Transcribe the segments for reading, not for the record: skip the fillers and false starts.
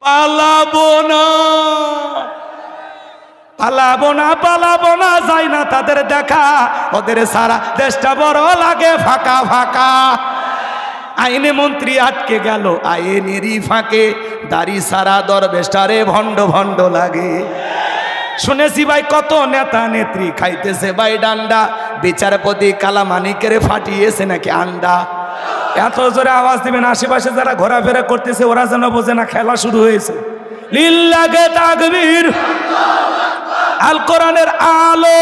পালাবো না পালাবো না পালাবো না, যাই না তাদের দেখা, ওদের সারা দেশটা বড় লাগে ফাঁকা ফাঁকা। আইনে মন্ত্রী আটকে গেল আইনেরই ফাঁকে, দাড়ি সারা দরবেশটারে ভণ্ড ভণ্ড লাগে। শুনেছি ভাই কত নেতা নেত্রী খাইতেছে ভাই ডান্ডা, বিচারপতি কালামানিকের ফাটিয়েছে নাকি আন্ডা। এত জোরে আওয়াজ দিবেন আশেপাশে যারা ঘোরাফেরা করতেছে ওরা যেন বোঝে না খেলা শুরু হয়েছে। লিল্লাহে তাকবীর। আল কোরআনের আলো,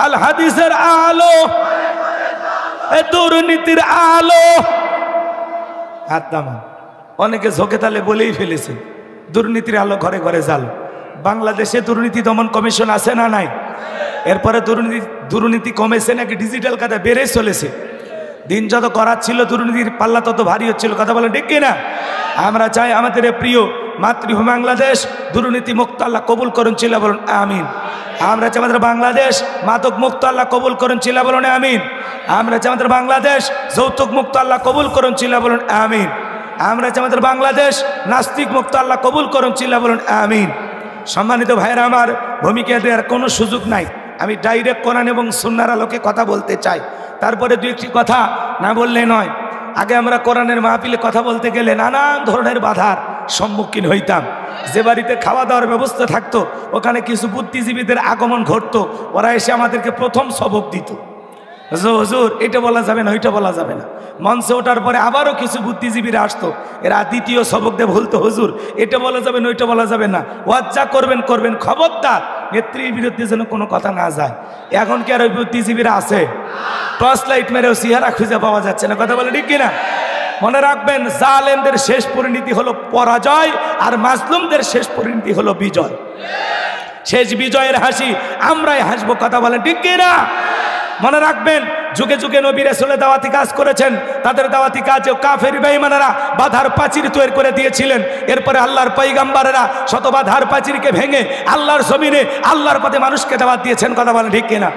আল হাদিসের আলো, দুর্নীতির আলো। হাত নামান। অনেকে ঝোঁকে তালে বলেই ফেলেছে দুর্নীতির আলো ঘরে ঘরে জাল। বাংলাদেশে দুর্নীতি দমন কমিশন আছে না নাই? এরপরে দুর্নীতি কমেছে নাকি ডিজিটাল কাজে বেড়ে চলেছে? দিন যত করাচ্ছিল দুর্নীতির পাল্লা তত ভারী হচ্ছিল। কথা বলেন ঠিক কিনা? আমরা চাই আমাদের প্রিয় মাতৃভূমি বাংলাদেশ দুর্নীতি মুক্ত আল্লাহ কবুল করুন, চিল্লা বলুন আমিন। আমরা চাই আমাদের বাংলাদেশ মাদক মুক্ত আল্লাহ কবুল করুন, চিল্লা বলুন আমিন। আমরা চাই আমাদের বাংলাদেশ যৌতুক মুক্ত আল্লাহ কবুল করুন, চিল্লা বলুন আমিন। আমরা চাই আমাদের বাংলাদেশ নাস্তিক মুক্ত আল্লাহ কবুল করুন, চিল্লা বলুন আমিন। সম্মানিত ভাইরা আমার, ভূমিকা দেওয়ার কোনো সুযোগ নাই, আমি ডাইরেক্ট কোরআন এবং সুন্নাহর আলোকে কথা বলতে চাই। তারপরে দুই একটি কথা না বললে নয়। আগে আমরা কোরআনের মাহফিলে কথা বলতে গেলে নানান ধরনের বাধার সম্মুখীন হইতাম। যে বাড়িতে খাওয়া দাওয়ার ব্যবস্থা থাকতো ওখানে কিছু বুদ্ধিজীবীদের আগমন ঘটতো, ওরা এসে আমাদেরকে প্রথম সবক দিত, হুজুর এটা বলা যাবে না, ওইটা বলা যাবে না। মঞ্চে ওঠার পরে আবারও কিছু বুদ্ধিজীবীরা আসতো, এরা দ্বিতীয় সবক দিয়ে বলতো, হুজুর এটা বলা যাবে না, ওইটা বলা যাবে না, ওয়াজ যা করবেন করবেন, খবরদার নেত্রীর বিরুদ্ধে যেন কোনো কথা না যায়। এখন কি আর ওই বুদ্ধিজীবীরা আছে? টর্চ লাইট মেরেও চেহারা খুঁজে পাওয়া যাচ্ছে না। কথা বলে ঠিক কিনা? মনে রাখবেন, জালেমদের শেষ পরিণতি হলো পরাজয়, আর মাজলুমদের শেষ পরিণতি হলো বিজয়। শেষ বিজয়ের হাসি আমরাই হাসবো। কথা বলেন ঠিক কিনা? মনে রাখবেন, যুগে যুগে নবী রাসূলের দাওয়াতি কাজ করেছেন, তাদের দাওয়াতি কাজে কাফের বেঈমানেরা বাধার প্রাচীর তৈরি করে দিয়েছিলেন। এরপরে আল্লাহর পয়গম্বরেরা শত বাধার প্রাচীরকে ভেঙে আল্লাহর জমিনে আল্লাহর পথে মানুষকে দাওয়াত দিয়েছেন। কথা বলেন ঠিক কিনা?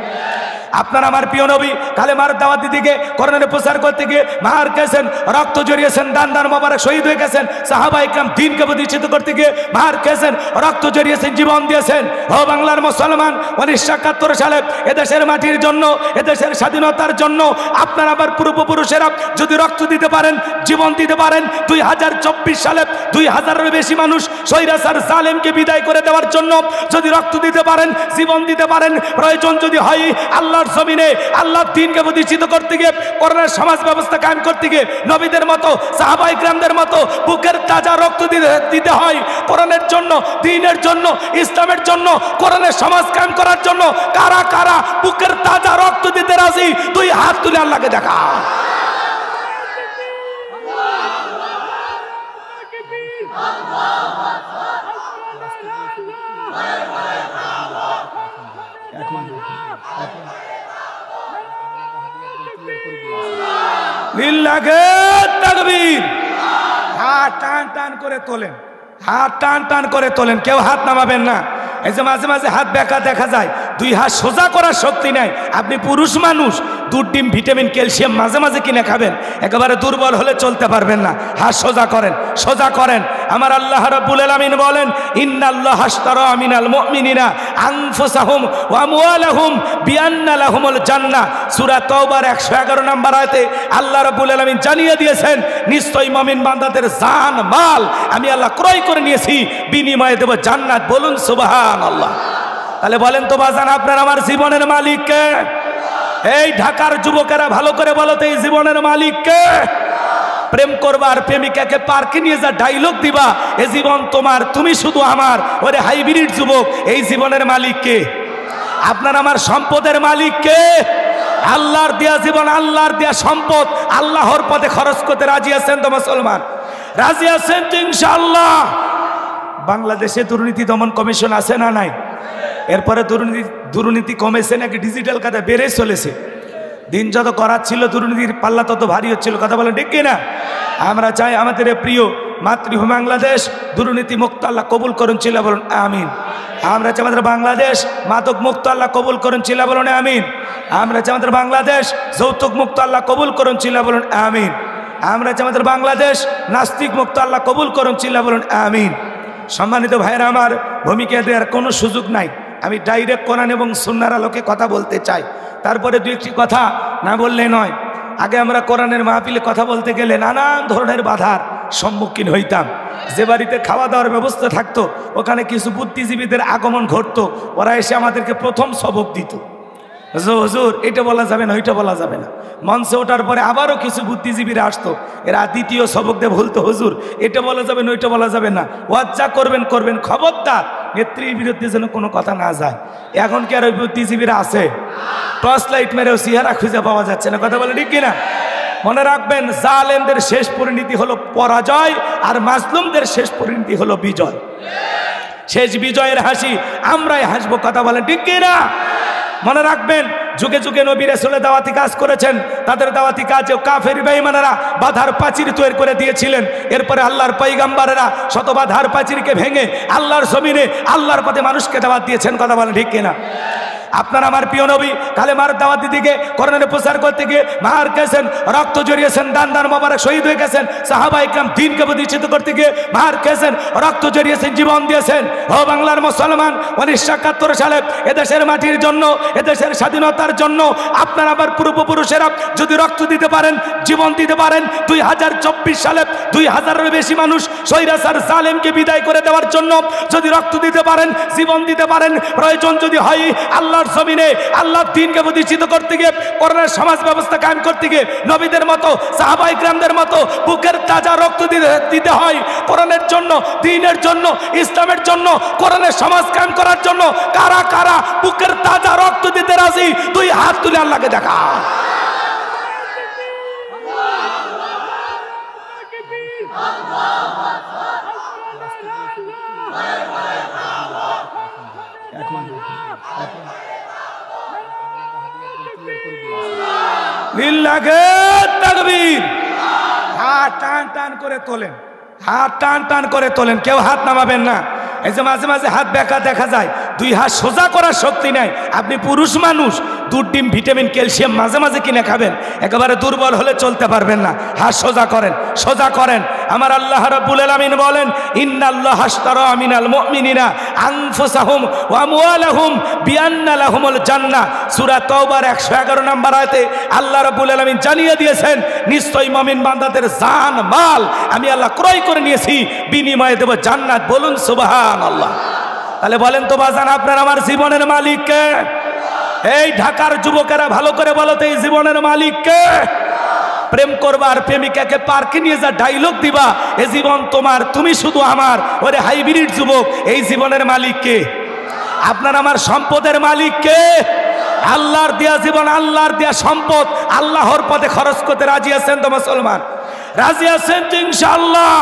আপনার আমার প্রিয় নবী কালেমার দাওয়াত দিতে গিয়ে, কোরআনের প্রচার করতে গিয়ে মার খেয়েছেন, রক্ত জড়িয়েছেন, দান দান মোবারক শহীদ হয়ে গেছেন। সাহাবা ইকরাম দ্বীনকে প্রতিষ্ঠিত করতে গিয়ে মার খেয়েছেন, রক্ত জড়িয়েছেন, জীবন দিয়েছেন। ও বাংলার মুসলমান, 1971 সালে এদেশের মাটির জন্য, এদেশের স্বাধীনতার জন্য আপনার আমার পূর্বপুরুষেরা যদি রক্ত দিতে পারেন, জীবন দিতে পারেন, 2024 সালে 2000-এর বেশি মানুষ স্বৈরাচার জালেমকে বিদায় করে দেওয়ার জন্য যদি রক্ত দিতে পারেন, জীবন দিতে পারেন, প্রয়োজন যদি হয় আল্লাহর জমিনে আল্লাহর দ্বীনকে প্রতিষ্ঠিত করতে গিয়ে, কোরআনের সমাজ ব্যবস্থা কায়েম করতে গিয়ে নবীদের মতো, সাহাবা ইকরামদের মতো বুকের তাজা রক্ত দিতে হয় কোরআনের জন্য, দ্বীনের জন্য, ইসলামের জন্য, কোরআনের সমাজ কায়েম করার জন্য। কারা কারা বুকের তাজা রক্ত দিতে রাজি? তুই হাত তুলে আল্লাহকে দেখা। লিল্লাহে তাকবীর। হাত টান টান করে তোলেন, হাত টান টান করে তোলেন, কেউ হাত নামাবেন না। এই যে মাঝে মাঝে হাত বেঁকা দেখা যায়, দুই হাত সোজা করার শক্তি নাই। আপনি পুরুষ মানুষ, দুধ ডিম ভিটামিন ক্যালসিয়াম মাঝে মাঝে কিনে খাবেন, একেবারে দুর্বল হলে চলতে পারবেন না। হাত সোজা করেন, সোজা করেন। আমার আল্লাহ রাব্বুল আলামিন বলেন, ইন্নাল্লাহা আশতারা মিনাল মুমিনিনা আনফুসাহুম ওয়া আমওয়ালাহুম বিআন্না লাহুমুল জান্নাহ। সূরা তাওবার 111 নম্বর আয়াতে আল্লাহ রাব্বুল আলামিন জানিয়ে দিয়েছেন, নিশ্চয়ই মুমিন বান্দাদের জান মাল আমি আল্লাহ ক্রয় করে নিয়েছি, বিনিময়ে দেব জান্নাত। বলুন সুবহানাল্লাহ। তাহলে বলেন তো বাজান, আপনার আমার জীবনের মালিক কে? এই ঢাকার যুবকেরা ভালো করে বলো তো, এই জীবনের মালিক কে? প্রেম করবা আর প্রেমিকাকে পার্কে নিয়ে যা ডায়লগ দিবা, এ জীবন তোমার, তুমি শুধু আমার। ওরে হাইব্রিড যুবক, এই জীবনের মালিক কে? আপনার আমার সম্পদের মালিক কে? আল্লাহর দেয়া জীবন, আল্লাহর দেয়া সম্পদ আল্লাহর পথে খরচ করতে রাজি আছেন তো মুসলমান? রাজি আছেন তো ইনশাআল্লাহ? বাংলাদেশে দুর্নীতি দমন কমিশন আছে না নাই? এরপরে দুর্নীতি কমেছে নাকি ডিজিটাল কাজে বেড়ে চলেছে? দিন যত করাচ্ছিল দুর্নীতির পাল্লা তত ভারী হচ্ছিল। কথা বলেন ঠিক কিনা? আমরা চাই আমাদের প্রিয় মাতৃভূমি বাংলাদেশ দুর্নীতি মুক্ত আল্লাহ কবুল করুন, চিল্লা বলুন আমিন। আমরা চাই আমাদের বাংলাদেশ মাদক মুক্ত আল্লাহ কবুল করুন, চিল্লা বলুন আমিন। আমরা চাই আমাদের বাংলাদেশ যৌতুক মুক্ত আল্লাহ কবুল করুন, চিল্লা বলুন আমিন। আমরা যে আমাদের বাংলাদেশ নাস্তিক মুক্ত আল্লাহ কবুল করুন, চিল্লা বলুন আমিন। সম্মানিত ভাইয়েরা আমার, ভূমিকা দেওয়ার কোনো সুযোগ নাই, আমি ডাইরেক্ট কোরআন এবং সুন্নাহর আলোকে কথা বলতে চাই। তারপরে দু একটি কথা না বললে নয়। আগে আমরা কোরআনের মাহফিলে কথা বলতে গেলে নানান ধরনের বাধার সম্মুখীন হইতাম। যে বাড়িতে খাওয়া দাওয়ার ব্যবস্থা থাকতো ওখানে কিছু বুদ্ধিজীবীদের আগমন ঘটতো, ওরা এসে আমাদেরকে প্রথম সবক দিত, হুজুর এটা বলা যাবে না, ওইটা বলা যাবে না। মঞ্চে ওঠার পরে আবারও কিছু বুদ্ধিজীবীরা আসতো, এরা দ্বিতীয় সবক দিয়ে বলতো, হুজুর এটা বলা যাবে না, ওইটা বলা যাবে না, ওয়াজ যা করবেন করবেন, খবরদার নেত্রীর বিরুদ্ধে যেন কোনো কথা না যায়। এখন কি আর ওই বুদ্ধিজীবীরা আছে? টর্চ লাইট মেরেও চেহারা খুঁজে পাওয়া যাচ্ছে না, কথা বলে ঠিক কিনা? মনে রাখবেন, জালেমদের শেষ পরিণতি হলো পরাজয়, আর মাজলুমদের শেষ পরিণতি হলো বিজয়। শেষ বিজয়ের হাসি আমরাই হাসবো, কথা বলেন ঠিক কিনা? মনে রাখবেন, যুগে যুগে নবী রাসূলের দাওয়াতি কাজ করেছেন, তাদের দাওয়াতি কাজে কাফের বেঈমানেরা বাধার প্রাচীর তৈরি করে দিয়েছিলেন। এরপরে আল্লাহর পয়গম্বরেরা শত বাধার প্রাচীরকে ভেঙে আল্লাহর জমিনে আল্লাহর পথে মানুষকে দাওয়াত দিয়েছেন, কথা বলেন ঠিক কিনা? আপনার আমার প্রিয় নবী কালেমার দাওয়াত দিতে গিয়ে, কোরআনের প্রচার করতে গিয়ে মার খেয়েছেন, রক্ত জড়িয়েছেন, দান দান মোবারক শহীদ হয়ে গেছেন। সাহাবা ইকরাম দ্বীনকে প্রতিষ্ঠিত করতে গিয়ে মার খেয়েছেন, রক্ত জড়িয়েছেন, জীবন দিয়েছেন। ও বাংলার মুসলমান, 1971 সালে এদেশের মাটির জন্য, এদেশের স্বাধীনতার জন্য আপনার আমার পূর্বপুরুষেরা যদি রক্ত দিতে পারেন, জীবন দিতে পারেন, 2024 সালে 2000-এর বেশি মানুষ স্বৈরাচার জালেমকে বিদায় করে দেওয়ার জন্য যদি রক্ত দিতে পারেন, জীবন দিতে পারেন, প্রয়োজন যদি হয় আল্লাহর জমিনে আল্লাহর দ্বীনকে প্রতিষ্ঠিত করতে গিয়ে, কোরআনের সমাজ ব্যবস্থা কায়েম করতে গিয়ে নবীদের মতো, সাহাবা ইকরামদের মতো বুকের তাজা রক্ত দিতে হয় কোরআনের জন্য, দ্বীনের জন্য, ইসলামের জন্য, কোরআনের সমাজ কায়েম করার জন্য। কারা কারা বুকের তাজা রক্ত দিতে রাজি? তুই হাত তুলে আল্লাহকে দেখা। তাকবীর। হাত টান টান করে তোলেন, হাত টান টান করে তোলেন, কেউ হাত নামাবেন না। এই যে মাঝে মাঝে হাত বেঁকা দেখা যায়, দুই হাত সোজা করার শক্তি নাই। আপনি পুরুষ মানুষ, দুধ, ডিম, ভিটামিন, ক্যালসিয়াম মাঝে মাঝে কিনে খাবেন, একেবারে দুর্বল হলে চলতে পারবেন না। হাত সোজা করেন, সোজা করেন। আমার আল্লাহ রাব্বুল আলামিন বলেন, ইন্নাল্লাহা আশতারা মিনাল মুমিনিনা আনফুসাহুম ওয়া আমওয়ালাহুম বিআন্না লাহুমুল জান্নাহ। সূরা তাওবার 111 নম্বর আয়াতে আল্লাহ রাব্বুল আলামিন জানিয়ে দিয়েছেন, নিশ্চয়ই মুমিন বান্দাদের জান মাল আমি আল্লাহ ক্রয় করে নিয়েছি, বিনিময়ে দেব জান্নাত। বলুন সুবহানাল্লাহ। তাহলে বলেন তো বাজান, আপনার আমার জীবনের মালিক কে? এই ঢাকার যুবকেরা ভালো করে বলো তো, এই জীবনের মালিক কে? প্রেম করবা আর প্রেমিকাকে পার্কে নিয়ে যা ডায়লগ দিবা, এ জীবন তোমার, তুমি শুধু আমার। ওরে হাইব্রিড যুবক, এই জীবনের মালিক কে? আপনার আমার সম্পদের মালিক কে? আল্লাহর দেয়া জীবন, আল্লাহর দেয়া সম্পদ আল্লাহর পথে খরচ করতে রাজি আছেন তো মুসলমান? রাজি আছেন তো ইনশাআল্লাহ?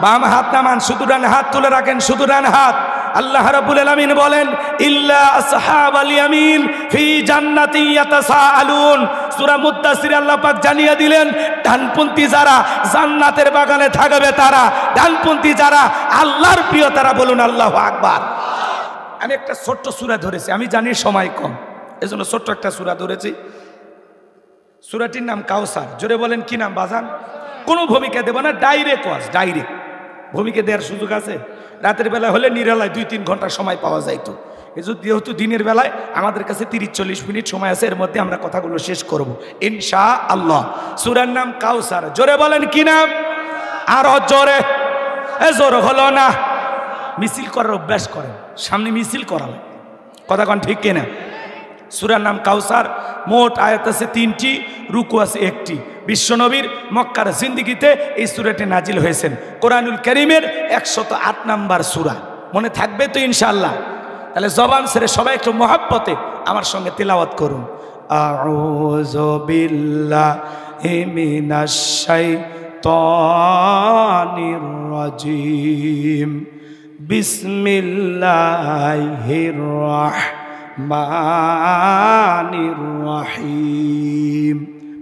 বাম হাত নামান, শুধু ডান হাত তুলে রাখেন, শুধু ডান হাত। আল্লাহ রাব্বুল আলামিন বলেন, ইল্লা আসহাবাল ইয়ামিন ফি জান্নাতিন ইয়াতাসাআলুন। সূরা মুদ্দাসির আল্লাহ পাক জানিয়ে দিলেন, ডানপন্থী যারা জান্নাতের বাগানে থাকবে তারা, ডানপন্থী যারা আল্লাহর প্রিয় তারা। বলুন আল্লাহু আকবার। আমি একটা ছোট্ট সূরা ধরেছি, আমি জানি সময় কম, এজন্য ছোট্ট একটা সূরা ধরেছি। সূরাটির নাম কাউসার। জোরে বলেন কি নাম বাজান? কোনো ভূমিকা দেব না, ডাইরেক্ট ওয়াজ, ডাইরেক্ট। ভূমিকা দেওয়ার সুযোগ আছে? রাতের বেলা হলে নিরালায় 2-3 ঘন্টা সময় পাওয়া যাইতো। যেহেতু দিনের বেলায় আমাদের কাছে 30-40 মিনিট সময় আছে, এর মধ্যে আমরা কথাগুলো শেষ করব ইনশাআল্লাহ। সূরার নাম কাউসার। জোরে বলেন কি নাম? আরো জোরে। জোর হলো না, মিছিল করার অভ্যাস করেন, সামনে মিছিল করালেন, কথা কন ঠিক কিনা? সূরার নাম কাউসার। মোট আয়াত আছে 3টি, রুকু আছে 1টি। বিশ্বনবীর মক্কার জিন্দিগিতে এই সূরাটি নাজিল হয়েছেন। কোরআনুল কারীমের 108 নাম্বার সূরা। মনে থাকবে তো ইনশাআল্লাহ? তাহলে জবান ছেড়ে সবাই একটু মহাব্বতে আমার সঙ্গে তিলাওয়াত করুন। আউযু বিল্লাহি মিনাশ শাইতানির রাজিম, বিসমিল্লাহির রাহমানির রাহিম।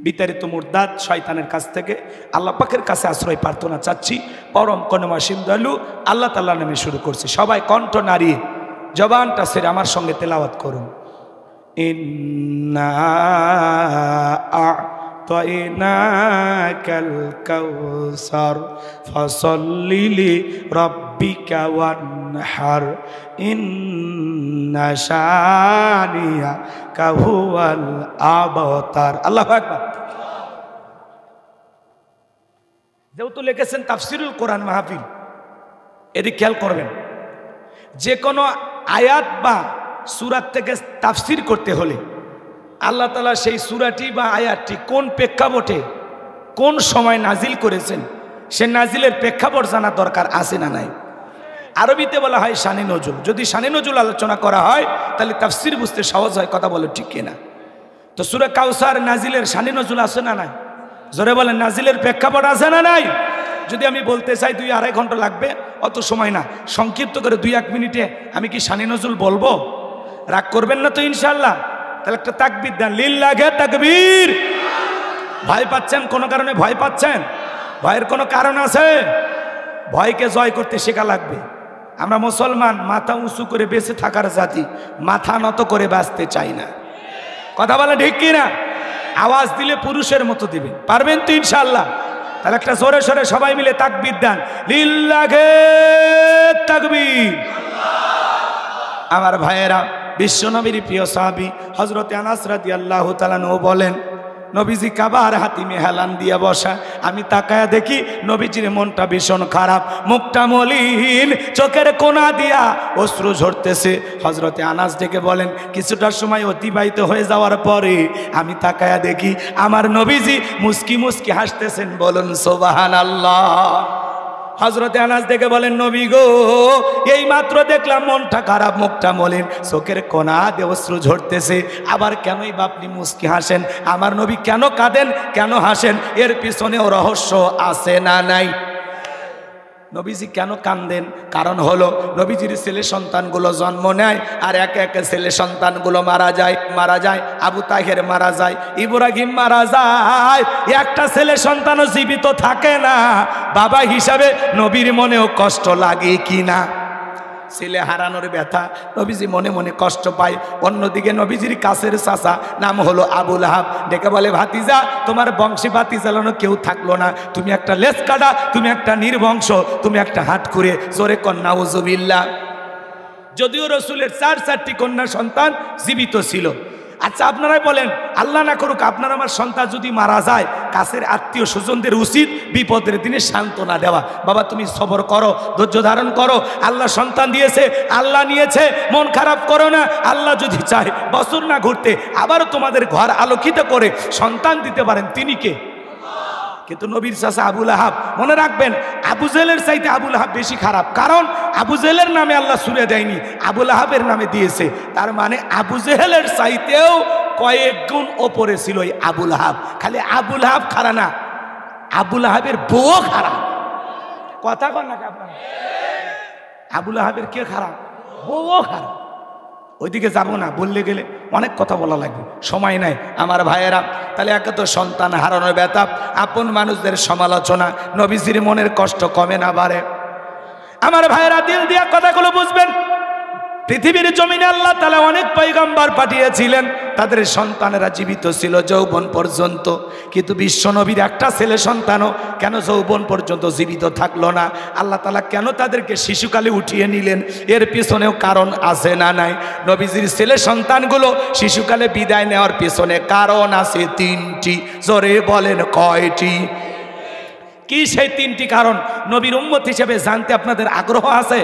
বিতাড়িত মুরদাদ শয়তানের কাছ থেকে আল্লাহ পাকের কাছে আশ্রয় প্রার্থনা চাচ্ছি। পরম করুণাময় দয়ালু আল্লাহ তাআলার নামে শুরু করছি। সবাই কণ্ঠ নাড়িয়ে জবানটা ছেড়ে আমার সঙ্গে তেলাওয়াত করুন। ইন্না আ'তাইনাকাল কাউসার ফাসাল্লি লিরাব্বিকা ওয়ানহার ইন্না শানিয়াকা হুয়াল আবতার। আল্লাহু আকবার। যেহেতু লিখেছেন তাফসিরুল কোরআন মাহফিল, এদিকে খেয়াল করবেন, যে কোনো আয়াত বা সূরাত থেকে তাফসির করতে হলে আল্লাহ তাআলা সেই সূরাটি বা আয়াতটি কোন প্রেক্ষাপটে কোন সময় নাজিল করেছেন সে নাজিলের প্রেক্ষাপট জানা দরকার আছে না নাই? আরবিতে বলা হয় শানে নজুল। যদি শানে নজুল আলোচনা করা হয় তাহলে তাফসির বুঝতে সহজ হয়। কথা বলে ঠিক কিনা? তো সূরা কাউসার নাজিলের শানে নজুল আছে না নাই? জোরে বলেন, নাজিলের প্রেক্ষাপট আছে না নাই? যদি আমি বলতে চাই 2-2.5 ঘন্টা লাগবে, অত সময় না, সংক্ষিপ্ত করে 2-1 মিনিটে আমি কি শানে নজুল বলবো? রাগ করবেন না তো ইনশাআল্লাহ? তাহলে একটা তাকবীর দেন, লিল্লাহি তাকবীর। ভয় পাচ্ছেন কোনো কারণে? ভয় পাচ্ছেন? ভয়ের কোনো কারণ আছে? ভয়কে জয় করতে শেখা লাগবে। আমরা মুসলমান মাথা উঁচু করে বেঁচে থাকার জাতি, মাথা নত করে বাঁচতে চাই না। কথা বলে ঠিক কিনা? আওয়াজ দিলে পুরুষের মতো দিবেন, পারবেন তো ইনশাআল্লাহ? তাহলে একটা জোরে সোরে সবাই মিলে তাকবীর দেন, লিল্লাহি তাকবীর। আমার ভাইয়েরা, বিশ্বনবীর প্রিয় সাহাবী হযরতে আনাস রাদিয়াল্লাহু তাআলা আনহু বলেন, নবীজি কাবার হাতিমে হেলান দিয়ে বসা, আমি তাকায়া দেখি নবীজির মনটা ভীষণ খারাপ, মুখটা মলিন, চোখের কোনা দিয়া অশ্রু ঝরতেছে। হযরতে আনাস ডেকে বলেন, কিছুটা সময় অতিবাহিত হয়ে যাওয়ার পরে আমি তাকায়া দেখি আমার নবীজি মুস্কি মুস্কি হাসতেছেন। বলুন সুবহানাল্লাহ। হযরতে আনাস দেখে বলেন, নবী গো, এই মাত্র দেখলাম মনটা খারাপ, মুখটা মলিন, চোখের কোনা দিয়ে অশ্রু ঝরতেছে, আবার কেনই বা আপনি মুস্কি হাসেন? আমার নবী কেন কাঁদেন, কেন হাসেন? এর পিছনেও রহস্য আছে না নাই? নবীজি কেন কাঁদেন? কারণ হলো নবীজির ছেলে সন্তানগুলো জন্ম নেয় আর একে একে ছেলে সন্তানগুলো মারা যায়। আবু তাহের মারা যায়, ইব্রাহিম মারা যায়, একটা ছেলে সন্তানও জীবিত থাকে না। বাবা হিসাবে নবীর মনেও কষ্ট লাগে কি না? ছেলে হারানোর ব্যথা নবীজি মনে মনে কষ্ট পায়। অন্যদিকে নবীজির কাছের চাচা নাম হলো আবু লাহাব, ডেকে বলে, ভাতিজা, তোমার বংশী বাতি জ্বালানো কেউ থাকলো না, তুমি একটা লেজ কাটা, তুমি একটা নির্বংশ, তুমি একটা হাট করে। জোরে কন্যা উজুবিল্লাহ। যদিও রসুলের 4 কন্যা সন্তান জীবিত ছিল। আচ্ছা, আপনারাই বলেন, আল্লাহ না করুক আপনার আমার সন্তান যদি মারা যায়, কাছের আত্মীয় স্বজনদের উচিত বিপদের দিনে সান্ত্বনা দেওয়া। বাবা, তুমি সবর করো, ধৈর্য ধারণ করো, আল্লাহ সন্তান দিয়েছে, আল্লাহ নিয়েছে, মন খারাপ করো না। আল্লাহ যদি চায় বছর না ঘুরতে আবারও তোমাদের ঘর আলোকিত করে সন্তান দিতে পারেন, তিনি কে? কিন্তু নবীর চাচা আবু লাহাব, মনে রাখবেন, আবু জেহেলের চাইতে আবু লাহাব বেশি খারাপ। কারণ আবু জেহেলের নামে আল্লাহ সূরা দেয়নি, আবু লাহাবের নামে দিয়েছে। তার মানে আবু জেহেলের চাইতেও কয়েক গুণ ওপরে ছিল এই আবু লাহাব। খালি আবু লাহাব খারাপ না, আবু লাহাবের বউ খারাপ। কথা কন না আপনারা? আবু লাহাবের কে খারাপ? বউ খারাপ। ওইদিকে যাবো না, বললে গেলে অনেক কথা বলা লাগবে, সময় নাই আমার ভাইয়েরা। তাহলে একে তো সন্তান হারানোর ব্যথা, আপন মানুষদের সমালোচনা, নবীজির মনের কষ্ট কমে না বাড়ে? আমার ভাইয়েরা, দিল দিয়া কথাগুলো বুঝবেন। পৃথিবীর জমিনে আল্লাহ তাআলা অনেক পয়গম্বর পাঠিয়েছিলেন, তাদের সন্তানেরা জীবিত ছিল যৌবন পর্যন্ত। কিন্তু বিশ্বনবীর একটা ছেলে সন্তানও কেন যৌবন পর্যন্ত জীবিত থাকলো না? আল্লাহ তাআলা কেন তাদেরকে শিশুকালে উঠিয়ে নিলেন? এর পিছনেও কারণ আছে না নাই? নবীজির ছেলে সন্তানগুলো শিশুকালে বিদায় নেওয়ার পিছনে কারণ আছে 3টি। জোরে বলেন, কয়টি? কি সেই 3টি কারণ নবীর উম্মত হিসেবে জানতে আপনাদের আগ্রহ আছে?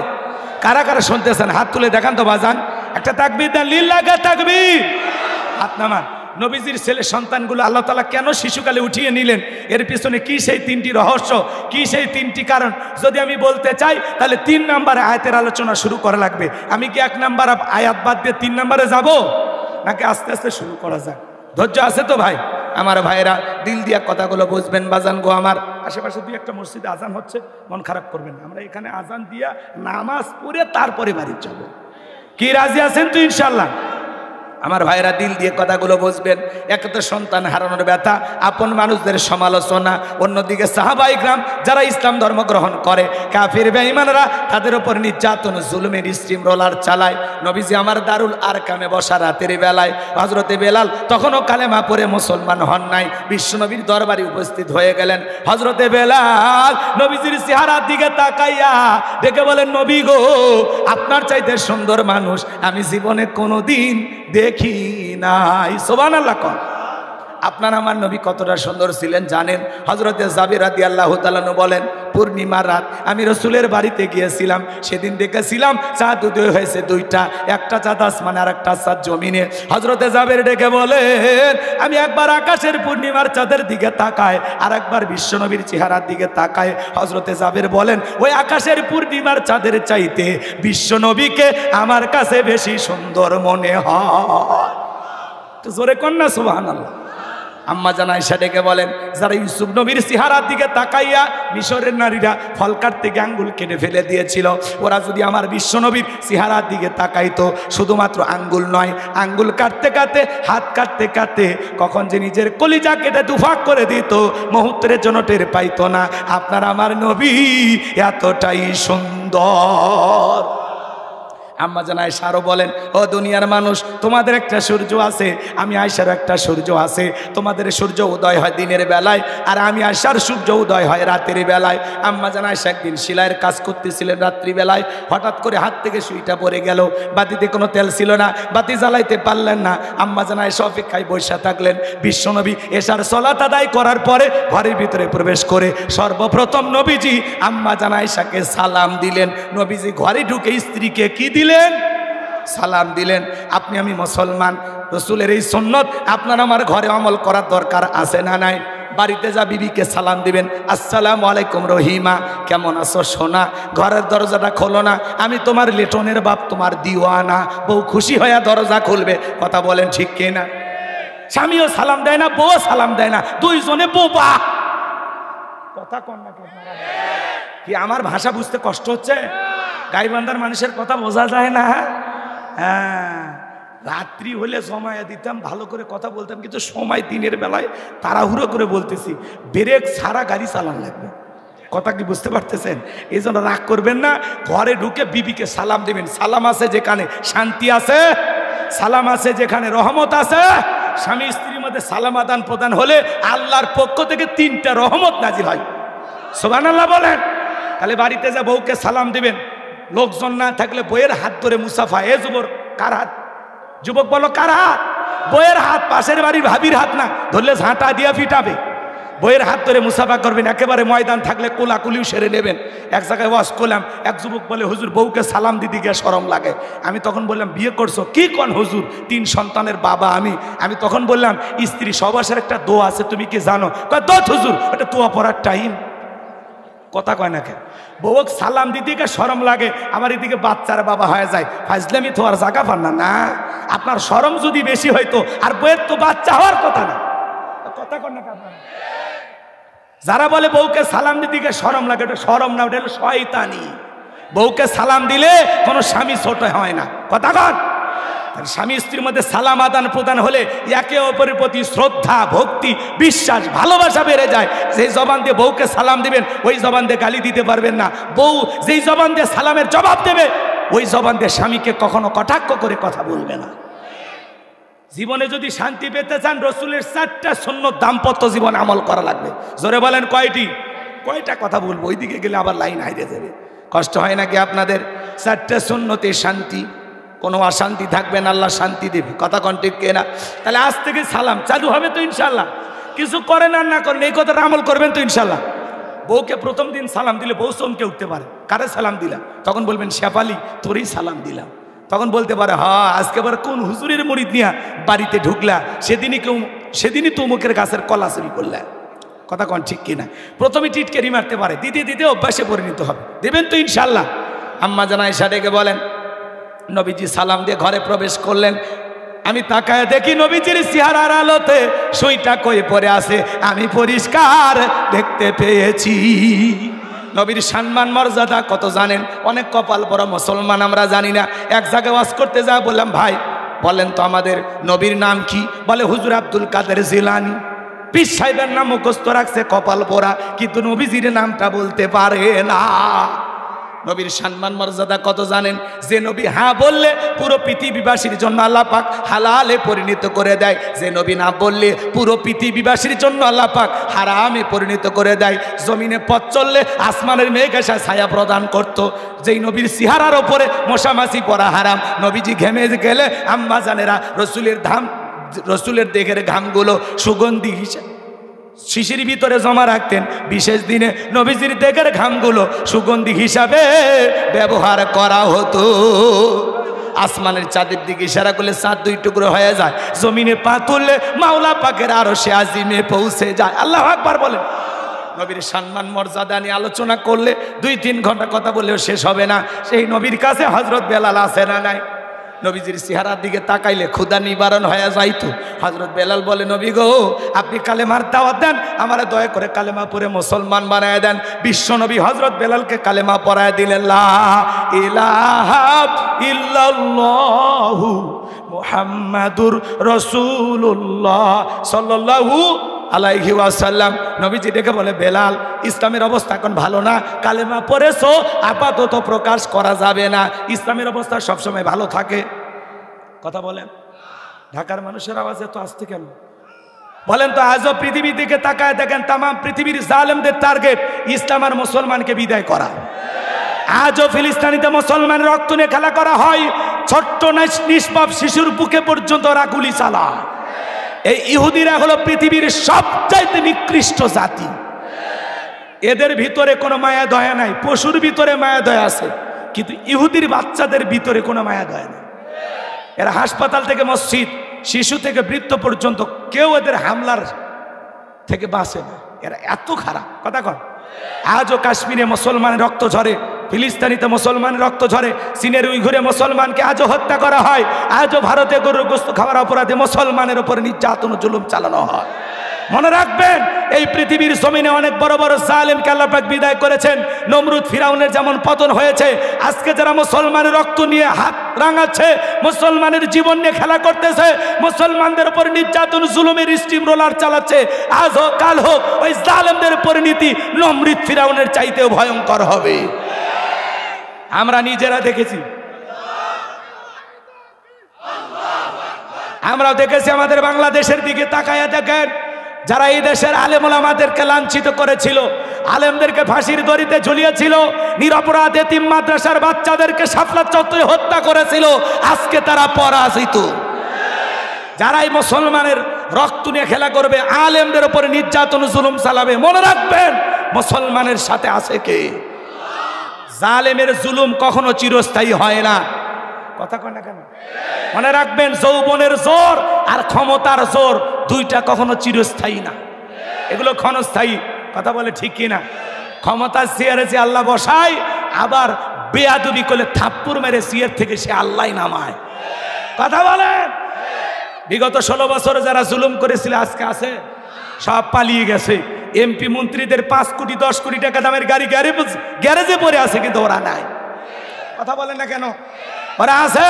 কারা কারা শুনতেছেন হাত তুলে দেখান তো বাজান, একটা তাকবীর দেন, লিল্লাহি তাকবীর। হাত নামান। নবীজির ছেলে সন্তানগুলো আল্লাহ তাআলা কেন শিশুকালে উঠিয়ে নিলেন? এর পিছনে কি সেই 3টি রহস্য, কি সেই 3টি কারণ? যদি আমি বলতে চাই তাহলে 3 নম্বরে আয়াতের আলোচনা শুরু করা লাগবে। আমি কি 1 নম্বর আয়াত বাদ দিয়ে 3 নম্বরে যাব, নাকি আস্তে আস্তে শুরু করা যায়? ধৈর্য আছে তো ভাই? আমার ভাইয়েরা, দিল দিয়া কথাগুলো বুঝবেন বাজান গো আমার। আশেপাশে 2-1টা মসজিদে আজান হচ্ছে, মন খারাপ করবেন না। আমরা এখানে আজান দিয়া নামাজ পড়ে তারপরে বাড়ি যাব। কি রাজি আছেন তো ইনশাল্লাহ? আমার ভাইরা দিল দিয়ে কথাগুলো বুঝবেন। এক তো সন্তান হারানোর ব্যথা, আপন মানুষদের সমালোচনা, অন্যদিকে সাহাবায়ে কিরাম যারা ইসলাম ধর্ম গ্রহণ করে, কাফির বেঈমানরা তাদের উপর নির্যাতন জুলুমের স্টিম রোলার চালায়। নবীজি আমার দারুল আরকামে বসা রাতের বেলায় হযরতে বেলাল তখনও কালেমা পড়ে মুসলমান হন নাই, বিশ্বনবীর দরবারে উপস্থিত হয়ে গেলেন। হযরতে বেলাল নবীজির চেহারার দিকে তাকাইয়া ডেকে বলেন, নবী গো, আপনার চাইতে সুন্দর মানুষ আমি জীবনে কোনোদিন দেখি নাই। সুবহানাল্লাহ। কোন আপনার আমার নবী কতটা সুন্দর ছিলেন জানেন? হযরতে জাবির রাদিয়াল্লাহু তাআলা বলেন, পূর্ণিমার রাত আমি রাসূলের বাড়িতে গিয়েছিলাম, সেদিন দেখেছিলাম চাঁদ উদয় হয়েছে দুইটা, একটা চাঁদ আসমানে আর একটা চাঁদ জমিনে। হযরতে জাবির ডেকে বলেন, আমি একবার আকাশের পূর্ণিমার চাঁদের দিকে তাকাই, আর একবার বিশ্বনবীর চেহারার দিকে তাকাই। হযরতে জাবির বলেন, ওই আকাশের পূর্ণিমার চাঁদের চাইতে বিশ্বনবীকে আমার কাছে বেশি সুন্দর মনে হয়। তো জোরে কন্যা সুবহানাল্লাহ। আম্মা জান আয়েশা ডেকে বলেন, যারা ইউসুফ নবীর চেহারার দিকে তাকাইয়া মিশরের নারীরা ফল কাটতে গিয়ে আঙ্গুল কেটে ফেলে দিয়েছিল, ওরা যদি আমার বিশ্বনবীর চেহারার দিকে তাকাইতো, শুধুমাত্র আঙ্গুল নয়, আঙ্গুল কাটতে কাটতে হাত কাটতে কাটতে কখন যে নিজের কলিজা কেটে দুফাক করে দিত মুহূর্তের জন্য টের পাইতো না। আপনার আমার নবী এতটাই সুন্দর। আম্মা জান আয়েশা আরো বলেন, ও দুনিয়ার মানুষ, তোমাদের একটা সূর্য আছে, আমি আয়েশার একটা সূর্য আছে। তোমাদের সূর্য উদয় হয় দিনের বেলায়, আর আমি আয়েশার সূর্য উদয় হয় রাতের বেলায়। আম্মা জান আয়েশা একদিন সেলাইয়ের কাজ করতেছিলেন রাত্রিবেলায়, হঠাৎ করে হাত থেকে সুইটা পড়ে গেল, বাতিতে কোনো তেল ছিল না, বাতি জ্বালাইতে পারলেন না। আম্মা জান আয়েশা অপেক্ষায় বসে থাকলেন। বিশ্বনবী এশার সালাত আদায় করার পরে ঘরের ভিতরে প্রবেশ করে সর্বপ্রথম নবীজি আম্মা জান আয়েশাকে সালাম দিলেন। নবীজি ঘরে ঢুকে স্ত্রীকে কি দিলেন? সালাম দিলেন। আপনি আমি মুসলমান, রাসূলের এই সুন্নত আপনার আমার ঘরে আমল করার দরকার আছে না নাই? বাড়িতে যা বিবিকে সালাম দিবেন, আসসালামু আলাইকুম রহিমা, কেমন আছো সোনা? ঘরের দরজাটা খোলো না, আমি তোমার লেটনের বাপ, তোমার দিওয়ানা। বউ খুশি হয়ে দরজা খুলবে। কথা বলেন ঠিক কিনা? স্বামীও সালাম দেয় না, বউ সালাম দেয় না, দুইজনে বোবা। কথা কন না কি? আমার ভাষা বুঝতে কষ্ট হচ্ছে? গাইবান্ধার মানুষের কথা বোঝা যায় না? হ্যাঁ, রাত্রি হলে জমায়া দিতাম, ভালো করে কথা বলতাম, কিন্তু সময় দিনের বেলায় তাড়াহুড়ো করে বলতেছি, ব্রেক ছাড়া গাড়ি চালান লাগবে। কথা কি বুঝতে পারতেছেন? এই জন্য রাগ করবেন না, ঘরে ঢুকে বিবিকে সালাম দিবেন। সালাম আছে যেখানে শান্তি আছে, সালাম আছে যেখানে রহমত আছে। স্বামী স্ত্রীর মধ্যে সালাম আদান প্রদান হলে আল্লাহর পক্ষ থেকে 3টা রহমত নাজিল হয়। সুবহানাল্লাহ বলেন। তাহলে বাড়িতে যা বউকে সালাম দিবেন, লোকজন না থাকলে বইয়ের হাত ধরে মুসাফা। এ যুবক কার হাত? যুবক বলো কার হাত? বইয়ের হাত, পাশের বাড়ির ভাবির হাত না, ধরলে ঝাঁটা দিয়ে পিটাবে। বইয়ের হাত ধরে মুসাফা করবেন। একেবারে ময়দান থাকলে কোলাকুলিও সেরে নেবেন। এক জায়গায় ওয়াজ করলাম, এক যুবক বলে, হুজুর বউকে সালাম দিতে গিয়ে শরম লাগে। আমি তখন বললাম, বিয়ে করছো? কি কোন হুজুর, 3 সন্তানের বাবা আমি তখন বললাম, স্ত্রী সবাসের একটা দোয়া আছে, তুমি কি জানো? কয় দোয়া হুজুর, ওটা দোয়া পড়ার টাইম। কথা কয় না কেন? বউক সালাম দিতে গিয়ে শরম লাগে, আমার এদিকে বাচ্চার বাবা হয়ে যায়, ফাজলামি তো আর জায়গা পান না। না, আপনার শরম যদি বেশি হইতো, আর বউয়ের তো বাচ্চা হওয়ার কথা না। কথা কন না কেন? যারা বলে বউকে সালাম দিতে গিয়ে শরম লাগে, ওটা শরম না, ওটা হলো শয়তানি। বউকে সালাম দিলে কোনো স্বামী ছোট হয় না। কথা কন। স্বামী স্ত্রীর মধ্যে সালাম আদান প্রদান হলে একে অপরের প্রতি শ্রদ্ধা, ভক্তি, বিশ্বাস, ভালোবাসা বেড়ে যায়। যেই জবান দিয়ে বউকে সালাম দিবেন, ওই জবান দিয়ে গালি দিতে পারবেন না। বউ যেই জবান দিয়ে সালামের জবাব দেবে, ওই জবান দিয়ে স্বামীকে কখনো কটাক্ষ করে কথা বলবে না। জীবনে যদি শান্তি পেতে চান, রাসূলের 4টা সুন্নত দাম্পত্য জীবন আমল করা লাগবে। জোরে বলেন কয়টি? কয়টা কথা বলবো, ওইদিকে গেলে আবার লাইন হারিয়ে যাবে। কষ্ট হয় নাকি আপনাদের? 4টা সুন্নতে শান্তি, কোনো অশান্তি থাকবে না, আল্লাহ শান্তি দেবে। কথা কোন ঠিক কিনা? তাহলে আজ থেকে সালাম চালু হবে তো ইনশাল্লাহ? কিছু করেন আর না করেন, এই কথাটা আমল করবেন তো ইনশাল্লাহ? বউকে প্রথম দিন সালাম দিলে বউ চমকে উঠতে পারে, কারে সালাম দিলাম? তখন বলবেন, শেফালি তোরই সালাম দিলাম। তখন বলতে পারে, হ্যাঁ আজকে আবার কোন হুজুরের মুরিদ নিয়া বাড়িতে ঢুকলা, সেদিনই তো মুখের গাছের কলা চুরি করলা। কথা কোন ঠিক কিনা? প্রথমে টিটকেরি মারতে পারে, দিতে দিতে অভ্যাসে পরিণত হবে। দেবেন তো ইনশাল্লাহ? আম্মা জান আয়েশা ডেকে বলেন, নবীজি সালাম দিয়ে ঘরে প্রবেশ করলেন। আমি তাকায় দেখি নবীজির চেহারার আলোতে সুইটা কই পড়ে আছে, আমি পরিষ্কার দেখতে পেয়েছি। নবীর সম্মান মর্যাদা কত জানেন? অনেক কপাল পরা মুসলমান আমরা জানি না। এক জায়গায় ওয়াজ করতে যা বললাম, ভাই বলেন তো আমাদের নবীর নাম কি? বলে হুজুর আব্দুল কাদের জিলানী। পীর সাহেবের নাম মুখস্থ রাখছে কপাল পোড়া, কিন্তু নবীজির নামটা বলতে পারে না। নবীর সম্মান মর্যাদা কত জানেন? যে নবী হ্যাঁ বললে পুরো পৃথিবীবাসীর জন্য আল্লাহ পাক হালালে পরিণত করে দেয়, যে নবী না বললে পুরো পৃথিবীবাসীর জন্য আল্লাহ পাক হারামে পরিণত করে দেয়। জমিনে পথ চললে আসমানের মেঘ এসে ছায়া প্রদান করত। যেই নবীর চেহারার ওপরে মশামাছি পরা হারাম, নবীজি ঘেমে গেলে আম্মা জানেরা রসুলের দেহের ঘামগুলো সুগন্ধি হিসেবে শিশির ভিতরে জমা রাখতেন। বিশেষ দিনে নবীজির দেহের ঘামগুলো সুগন্ধি হিসাবে ব্যবহার করা হতো। আসমানের চাঁদের দিকে ইশারা করলে চাঁদ দুই টুকরো হয়ে যায়, জমিনে পা তুললে মাওলা পাকের আরশে আজিমে পৌঁছে যায়। আল্লাহু আকবার বলেন। নবীর সম্মান মর্যাদা নিয়ে আলোচনা করলে 2-3 ঘন্টা কথা বললেও শেষ হবে না। সেই নবীর কাছে হযরত বেলাল আছে না নাই? নবীজির চেহারার দিকে তাকাইলে ক্ষুধা নিবারণ হয়ে যাইতো। হযরত বেলাল বলে, নবী গো, আপনি কালেমার দাওয়াত দেন, আমারে দয়া করে কালেমা পড়ে মুসলমান বানায় দেন। বিশ্ব নবী হযরত বেলালকে কালেমা পড়ায় দিলেন। লা ইলাহা ইল্লাল্লাহু মুহাম্মাদুর রাসূলুল্লাহ সাল্লাল্লাহু আলাইহি ওয়াসাল্লাম। নবীজি ডেকে বলে, বেলাল, ইসলামের অবস্থা এখন ভালো না, কালেমা পড়েছো, আপাতত প্রকাশ করা যাবে না। ইসলামের অবস্থা সবসময় ভালো থাকে। কথা বলেন। ঢাকার মানুষের আওয়াজ এত আসতে কেন? বলেন তো, আজও পৃথিবীর দিকে তাকায় দেখেন, তাম পৃথিবীর জালেমদের টার্গেট ইসলাম আর মুসলমানকে বিদায় করা। আজও ফিলিস্তিনিতে মুসলমানের রক্ত নিয়ে খেলা করা হয়, ছোট্ট নিষ্পাপ শিশুর বুকে পর্যন্ত ওরা গুলি চালায়। এই ইহুদিরা হলো পৃথিবীর সবচাইতে নিকৃষ্ট জাতি। এদের ভিতরে কোনো মায়া দয়া নাই। পশুর ভিতরে মায়া দয়া আছে, কিন্তু ইহুদির বাচ্চাদের ভিতরে কোনো মায়া দয়া নেই। এরা হাসপাতাল থেকে মসজিদ, শিশু থেকে বৃদ্ধ পর্যন্ত কেউ এদের হামলার থেকে বাঁচে না। এরা এত খারাপ। কথা কন। আজও কাশ্মীরে মুসলমানের রক্ত ঝরে, ফিলিস্তিনিতে মুসলমানের রক্ত ঝরে, চীনের উইঘুরে মুসলমানকে আজও হত্যা করা হয়, আজও ভারতে গরুর গোশত খাওয়ার অপরাধে মুসলমানের উপরে নির্যাতন ও জুলুম চালানো হয়। মনে রাখবেন, এই পৃথিবীর জমিনে অনেক বড় বড় জালেমকে আল্লাহ পাক বিদায় করেছেন। নমরুদ ফিরাউনের যেমন পতন হয়েছে, আজকে যারা মুসলমানের রক্ত নিয়ে হাত রাঙাচ্ছে, মুসলমানের জীবন নিয়ে খেলা করতেছে, মুসলমানদের উপর নির্যাতন জুলুমের স্টিম রোলার চালাচ্ছে, আজ হোক কাল হোক ওই জালেমদের পরিণতি নমরুদ ফিরাউনের চাইতেও ভয়ঙ্কর হবে। আমরা নিজেরা দেখেছি, আমরাও দেখেছি। আমাদের বাংলাদেশের দিকে তাকায়া দেখেন, যারা এই দেশের আলেম ওলামাদেরকে লাঞ্ছিত করেছিল, আলেমদেরকে ফাঁসির দড়িতে ঝুলিয়েছিল, নিরপরাধ এতিম মাদ্রাসার বাচ্চাদেরকে শাপলা চত্বরে হত্যা করেছিল, আজকে তারা পরাজিত। যারাই মুসলমানের রক্ত নিয়ে খেলা করবে, আলেমদের উপরে নির্যাতন জুলুম চালাবে, মনে রাখবেন মুসলমানের সাথে আছে কে? জালেমের জুলুম কখনো চিরস্থায়ী হয় না। কথা কয় না কেন? মনে রাখবেন, যৌবনের জোর আর ক্ষমতার জোর দুইটা কখনো চিরস্থায়ী না, এগুলো ক্ষণস্থায়ী। কথা বলে ঠিক কিনা? ক্ষমতার চেয়ারে যে আল্লাহ বসায়, আবার বেয়াদবি করলে থাপ্পড় মেরে চেয়ার থেকে সে আল্লাহ নামায়। কথা বলেন। বিগত 16 বছরে যারা জুলুম করেছিল আজকে আছে? সব পালিয়ে গেছে। এমপি মন্ত্রীদের 5 কোটি 10 কোটি টাকা দামের গাড়ি গ্যারেজে পড়ে আছে, কিন্তু ওরা নাই। কথা বলেন না কেন? ওরা আছে,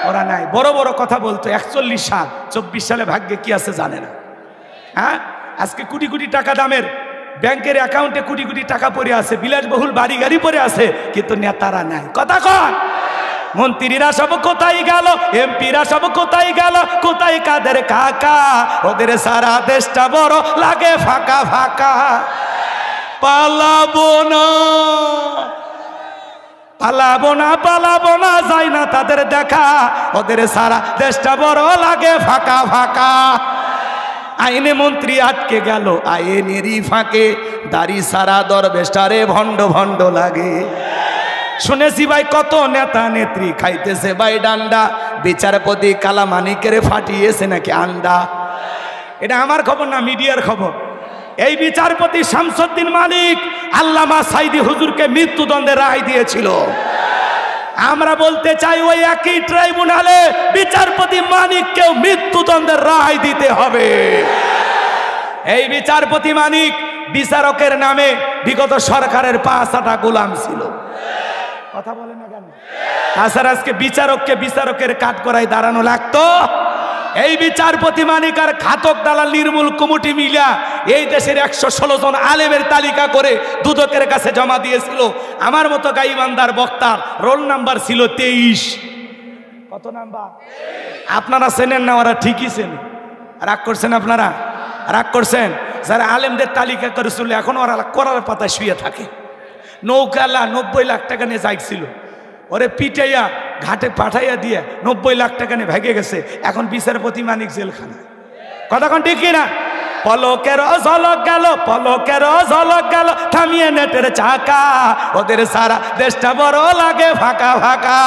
ওরা নাই। বড় বড় কথা বলতো 41 সাল, 24 সালে ভাগ্যে কি আছে জানে না। হ্যাঁ, আজকে কোটি কোটি টাকা দামের ব্যাংকের অ্যাকাউন্টে কোটি কোটি টাকা পড়ে আছে, বিলাসবহুল বাড়ি গাড়ি পড়ে আছে, কিন্তু নেতারা নাই। কথা কয়। মন্ত্রীরা সব কোথায় গেল, এমপিরা সব কোথায় গেল, কোথায় কাদের কাকা? ওদের সারা দেশটা বড় লাগে ফাঁকা ফাঁকা। পালাবো না, পালাবো না, পালাবো না, যাই না তাদের দেখা, ওদের সারা দেশটা বড় লাগে ফাঁকা ফাঁকা। আইনে মন্ত্রী আটকে গেল আইনেরই ফাঁকে, দাড়ি সারা দরবেশটারে ভণ্ড ভণ্ড লাগে। শুনেছি ভাই কত নেতা নেত্রী খাইতেছে ভাই ডান্ডা, বিচারপতি কালামানিকের ফাটিয়েছে নাকি আন্ডা। এটা আমার খবর না, মিডিয়ার খবর। এই বিচারপতি শামসুদ্দিন মালিক আল্লামা সাইদি হুজুরকে মৃত্যুদণ্ডের রায় দিয়েছিল। আমরা বলতে চাই, ওই একই ট্রাইব্যুনালে বিচারপতি মানিককেও মৃত্যুদণ্ডের রায় দিতে হবে। এই বিচারপতি মানিক বিচারকের নামে বিগত সরকারের 5 আটা গোলাম ছিল। কথা বলে না কেন? তাছাড়া আজকে বিচারককে বিচারকের কাঠ করায় দাঁড়ানো লাগতো। এই বিচারপতি মানিক আর ঘাতক দালাল নির্মূল কমিটি মিলা এই দেশের 116 জন আলেমের তালিকা করে দুদকের কাছে জমা দিয়েছিল। আমার মতো গাইবান্দার বক্তার রোল নাম্বার ছিল 23। কত নাম্বার? আপনারা চেনেন না, ওরা ঠিকই চেনে। রাগ করছেন আপনারা? রাগ করছেন? যারা আলেমদের তালিকা করেছিল এখন ওরা করার পাতায় শুয়ে থাকে। নৌকালা 90 লাখ টাকা নিয়ে যাইছিল, ওরে পিটাইয়া ঘাটে পাঠাইয়া দিয়ে 90 লাখ টাকা নিয়ে ভেগে গেছে। এখন বিচারপতি মানিক জেলখানা। কথা কোন ঠিক কিনা? পলকের ঝলক গেল, পলকের ঝলক গেল, থামিয়ে নেটের চাকা, ওদের সারা দেশটা বড় লাগে ফাঁকা ফাঁকা।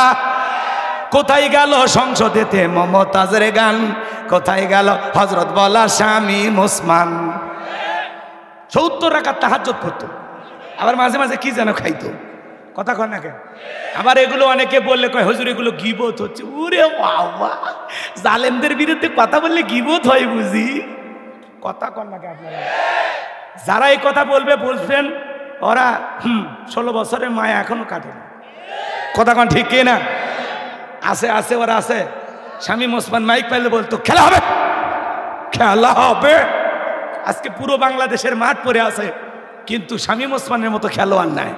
কোথায় গেল সংসদেতে মমতাজের গান, কোথায় গেল হজরত বলা স্বামী মুসমান। 70 রাকাত তাহাজ্জুদ পড়তো, আবার মাঝে মাঝে কি যেন খাইতো। কথা কয় না কেন? আবার এগুলো অনেকে বললে কয় হুজুর এগুলো গীবত হচ্ছে। ওরে বাবা, জালেমদের বিরুদ্ধে কথা বললে গীবত হয় বুঝি? কথা কন না কেন আপনারা? যারা এই কথা বলবে বুঝবেন ওরা 16 বছরের মায়া এখনো কাটে না। কথা কন ঠিক কি না? আছে আছে, ওরা আছে। স্বামী মুসমান মাইক পাইলে বলতো খেলা হবে, খেলা হবে। আজকে পুরো বাংলাদেশের মাঠ পড়ে আছে, কিন্তু শামীম ওসমানের মতো খেলোয়াড় নাই।